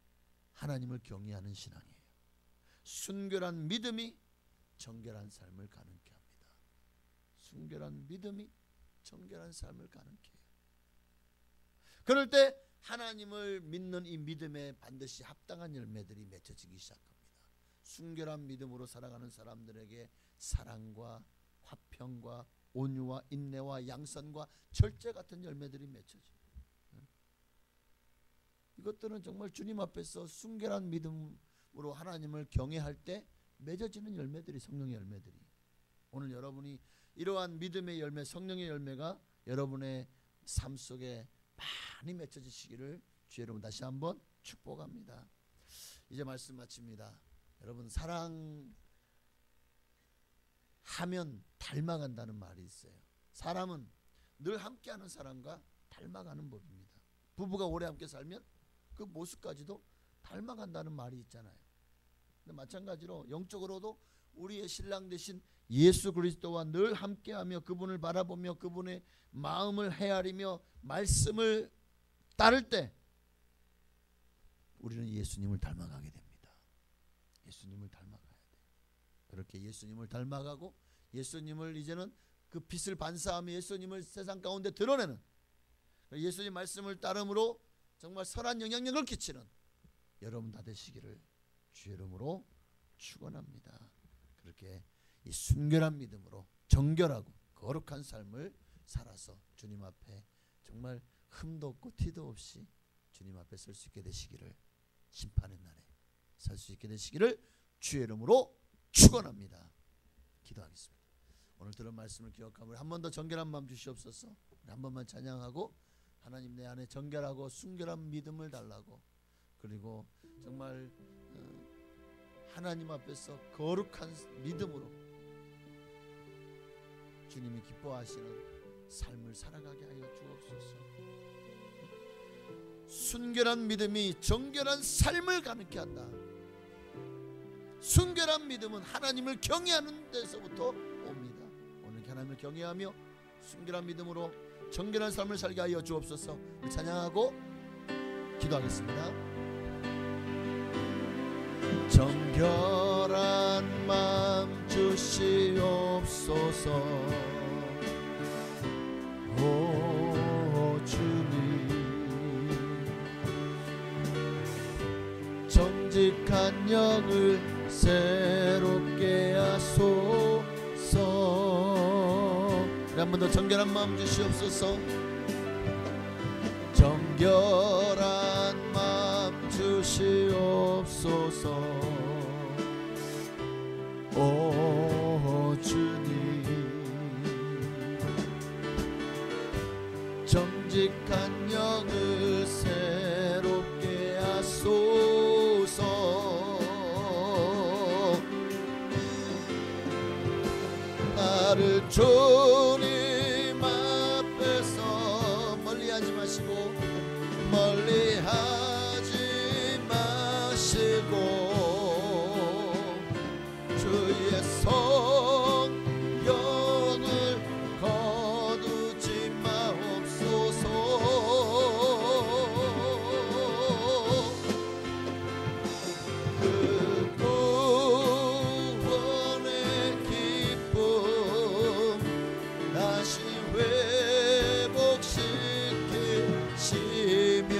하나님을 경외하는 신앙이에요. 순결한 믿음이 정결한 삶을 가능케 합니다. 순결한 믿음이 정결한 삶을 가능케 해요. 그럴 때 하나님을 믿는 이 믿음에 반드시 합당한 열매들이 맺혀지기 시작합니다. 순결한 믿음으로 살아가는 사람들에게 사랑과 화평과 온유와 인내와 양선과 절제 같은 열매들이 맺혀져요. 이것들은 정말 주님 앞에서 순결한 믿음으로 하나님을 경외할 때 맺어지는 열매들이, 성령의 열매들이. 오늘 여러분이 이러한 믿음의 열매, 성령의 열매가 여러분의 삶 속에 많이 맺혀지시기를 주의 이름으로 다시 한번 축복합니다. 이제 말씀 마칩니다. 여러분, 사랑하면 닮아간다는 말이 있어요. 사람은 늘 함께하는 사람과 닮아가는 법입니다. 부부가 오래 함께 살면 그 모습까지도 닮아간다는 말이 있잖아요. 근데 마찬가지로 영적으로도 우리의 신랑 되신 예수 그리스도와 늘 함께하며 그분을 바라보며 그분의 마음을 헤아리며 말씀을 따를 때 우리는 예수님을 닮아가게 됩니다. 예수님을 닮아가야 돼. 그렇게 예수님을 닮아가고 예수님을 이제는 그 빛을 반사하며 예수님을 세상 가운데 드러내는, 예수님 말씀을 따름으로 정말 선한 영향력을 끼치는 여러분 다 되시기를 주의 이름으로 축원합니다. 그렇게 이 순결한 믿음으로 정결하고 거룩한 삶을 살아서 주님 앞에 정말 흠도 없고 티도 없이 주님 앞에 설 수 있게 되시기를, 심판의 날에 설 수 있게 되시기를 주의 이름으로 축원합니다. 기도하겠습니다. 오늘 들은 말씀을 기억하며 한 번 더 정결한 마음 주시옵소서. 한 번만 찬양하고 하나님 내 안에 정결하고 순결한 믿음을 달라고, 그리고 정말 하나님 앞에서 거룩한 믿음으로 주님이 기뻐하시는 삶을 살아가게 하여 주옵소서. 순결한 믿음이 정결한 삶을 가능케 한다. 순결한 믿음은 하나님을 경외하는 데서부터 옵니다. 오늘 하나님을 경외하며 순결한 믿음으로 정결한 삶을 살게 하여 주옵소서. 찬양하고 기도하겠습니다. 정결한 마음 주시옵소서. 오 주님, 정직한 영을 새롭게 하소서. 한 번 더 정결한 마음 주시옵소서. 정결한 마음 주시옵소서. 오 주님, 정직한 영을 새롭게 하소서. 나를 주님 앞에서 멀리하지 마시고, 멀리하지 마시고 주의 성령을 거두지 마옵소서. 그 구원의 기쁨 다시 회복시키시며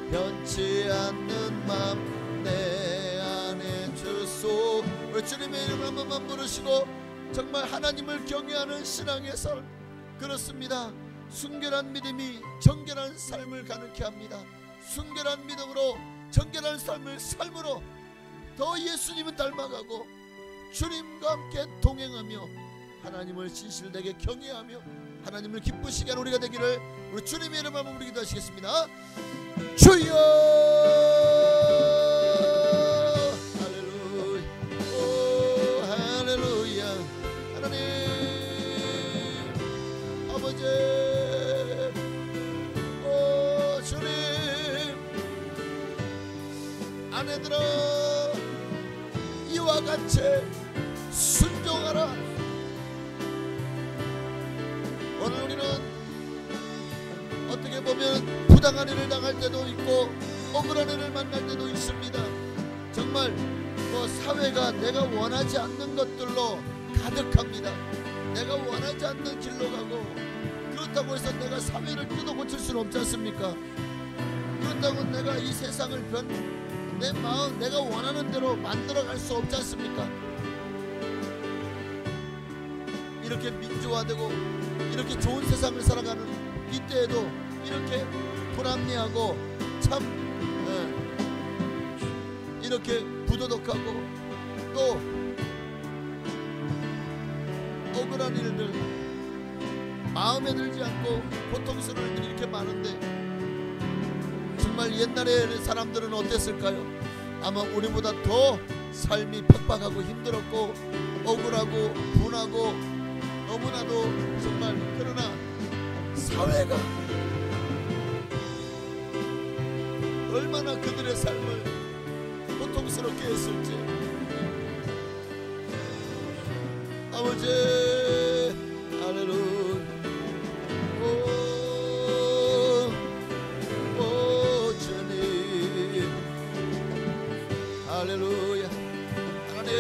변치 않는 맘 내 안에 주소. 우리 주님의 이름을 한 번만 부르시고 정말 하나님을 경외하는 신앙의 삶, 그렇습니다. 순결한 믿음이 정결한 삶을 가능케 합니다. 순결한 믿음으로 정결한 삶을 삶으로 더 예수님을 닮아가고 주님과 함께 동행하며 하나님을 진실되게 경외하며 하나님을 기쁘시게 하는 우리가 되기를 우리 주님의 이름을 한번 부르기도 하시겠습니다. 주여 할렐루야, 오 할렐루야. 하나님 아버지, 오 주님, 아내들아 이와 같이 순종하라. 오늘 우리는 어떻게 보면 부당한 일을 당할 때도 있고 억울한 일을 만날 때도 있습니다. 정말 사회가 내가 원하지 않는 것들로 가득합니다. 내가 원하지 않는 길로 가고, 그렇다고 해서 내가 사회를 뜯어 고칠 수는 없지 않습니까? 그렇다고 내가 이 세상을 내 마음 내가 원하는 대로 만들어 갈 수 없지 않습니까? 이렇게 민주화되고 이렇게 좋은 세상을 살아가는 이때에도 이렇게 불합리하고 참 이렇게 부도덕하고 또 억울한 일들, 마음에 들지 않고 고통스러운 일들이 이렇게 많은데, 정말 옛날에 사람들은 어땠을까요? 아마 우리보다 더 삶이 팍팍하고 힘들었고 억울하고 분하고 너무나도 정말, 그러나 사회가 얼마나 그들의 삶을 고통스럽게 했을지. 아버지 할렐루야. 오 주님 할렐루야. 하나님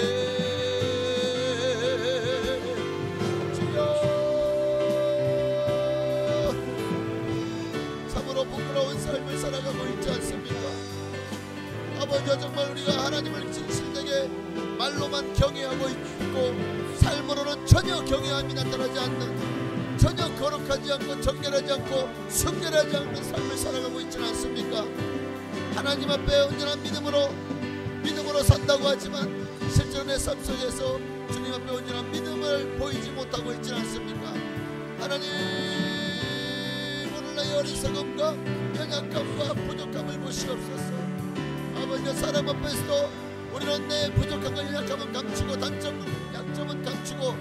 주여, 참으로 부끄러운 삶을 살아가고 있지 않습니까? 아버지와 정말 우리가 하나님을 진실되게 말로만 경외하고 있고 삶으로는 전혀 경외함이 나타나지 않는, 전혀 거룩하지 않고 정결하지 않고 순결하지 않는 삶을 살아가고 있지는 않습니까? 하나님 앞에 온전한 믿음으로 산다고 하지만 실제로 내 삶 속에서 주님 앞에 온전한 믿음을 보이지 못하고 있지는 않습니까? 하나님, 오늘 나의 어리석음과 연약함과 부족함을 보시옵소서. 아버지, 사람 앞에서도 우리는 내 부족함과 연약함은 감추고 약점은 감추고,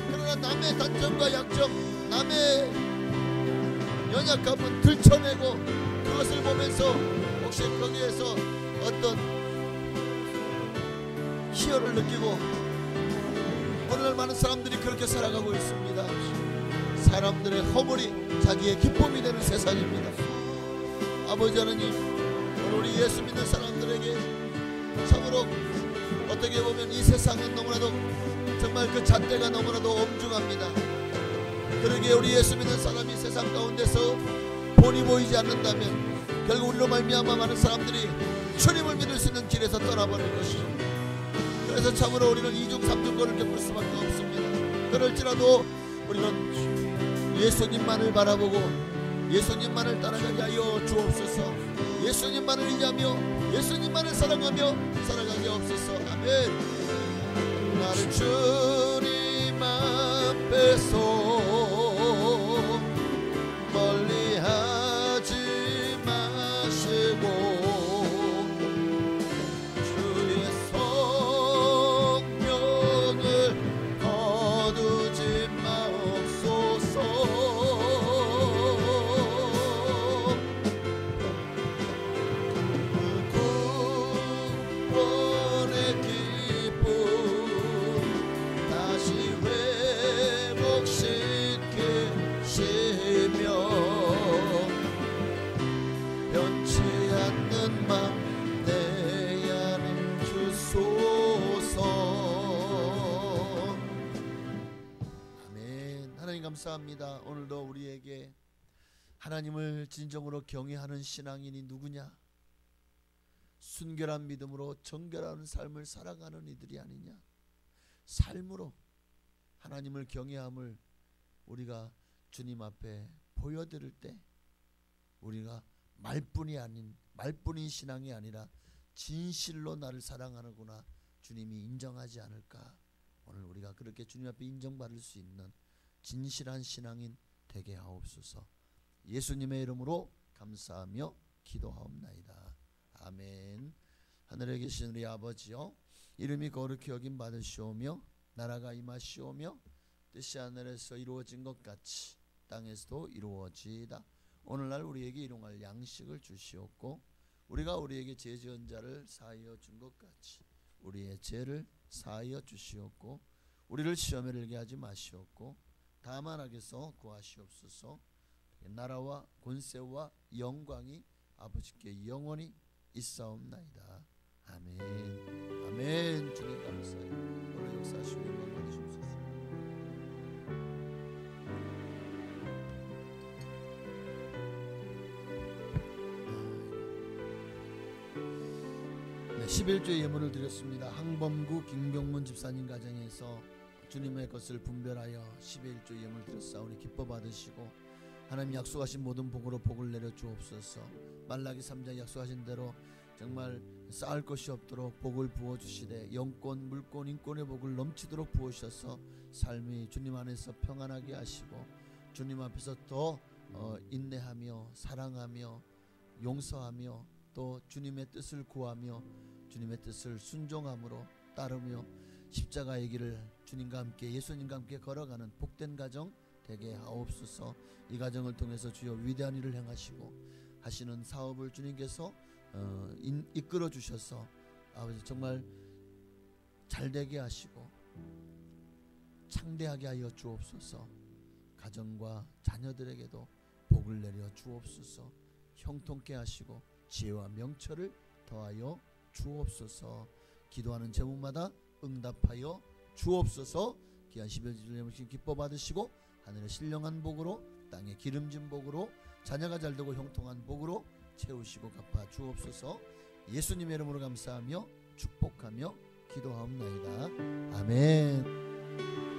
그러나 남의 단점과 약점, 남의 연약함은 들춰내고 그것을 보면서 혹시 거기에서 어떤 희열을 느끼고, 오늘날 많은 사람들이 그렇게 살아가고 있습니다. 사람들의 허물이 자기의 기쁨이 되는 세상입니다. 아버지 하나님, 오늘 우리 예수 믿는 사람들에게 참으로 어떻게 보면 이 세상은 너무나도 정말 그 잣대가 너무나도 엄중합니다. 그러기에 우리 예수 믿는 사람이 세상 가운데서 본이 보이지 않는다면 결국 우리로 말미암아 많은 사람들이 주님을 믿을 수 있는 길에서 떠나버릴 것이죠. 그래서 참으로 우리는 이중삼중권을 겪을 수밖에 없습니다. 그럴지라도 우리는 예수님만을 바라보고 예수님만을 따라가게 하여 주옵소서. 예수님만을 의지하며 예수님만을 사랑하며 살아가게 없소서. 아멘. 나를 주님 앞에서 멀리하지 마시고 주의 성령을 거두지 마옵소서. 구원의 기쁨 다시 회복시키시며 변치 않는 맘 내 안에 주소서. 아멘. 하나님 감사합니다. 오늘도 우리에게 하나님을 진정으로 경외하는 신앙인이 누구냐? 순결한 믿음으로 정결한 삶을 살아가는 이들이 아니냐? 삶으로 하나님을 경외함을 우리가 주님 앞에 보여드릴 때 우리가 말뿐인 신앙이 아니라 진실로 나를 사랑하는구나 주님이 인정하지 않을까. 오늘 우리가 그렇게 주님 앞에 인정받을 수 있는 진실한 신앙인 되게 하옵소서. 예수님의 이름으로 감사하며 기도하옵나이다. 아멘. 하늘에 계신 우리 아버지여, 이름이 거룩히 여김 받으시오며 나라가 임하시오며 뜻이 하늘에서 이루어진 것 같이 땅에서도 이루어지이다. 오늘날 우리에게 일용할 양식을 주시옵고 우리가 우리에게 죄지은 자를 사하여 준 것 같이 우리의 죄를 사하여 주시옵고 우리를 시험에 들게 하지 마시옵고 다만 악에서 구하시옵소서. 나라와 권세와 영광이 아버지께 영원히 있사옵나이다. 아멘. 아멘. 주님 감사해요. 오늘 역사하시고 영광 받으시옵소서. 네, 11조의 예물을 드렸습니다. 항범구 김경문 집사님 가정에서 주님의 것을 분별하여 11조 예물 드렸사오니 기뻐 받으시고 하나님 약속하신 모든 복으로 복을 내려 주옵소서. 말라기 3장 약속하신 대로 정말 쌓을 것이 없도록 복을 부어주시되 영권 물권 인권의 복을 넘치도록 부으셔서 삶이 주님 안에서 평안하게 하시고 주님 앞에서 더 인내하며 사랑하며 용서하며 또 주님의 뜻을 구하며 주님의 뜻을 순종함으로 따르며 십자가의 길을 주님과 함께 예수님과 함께 걸어가는 복된 가정 되게 하옵소서. 이 가정을 통해서 주여 위대한 일을 행하시고 하시는 사업을 주님께서 이끌어 주셔서 아버지 정말 잘되게 하시고 창대하게 하여 주옵소서. 가정과 자녀들에게도 복을 내려 주옵소서. 형통케 하시고 지혜와 명철을 더하여 주옵소서. 기도하는 제목마다 응답하여 주옵소서. 귀한 11조 예물 기뻐 받으시고 하늘의 신령한 복으로 땅의 기름진 복으로 자녀가 잘되고 형통한 복으로 채우시고 갚아 주옵소서. 예수님의 이름으로 감사하며 축복하며 기도하옵나이다. 아멘.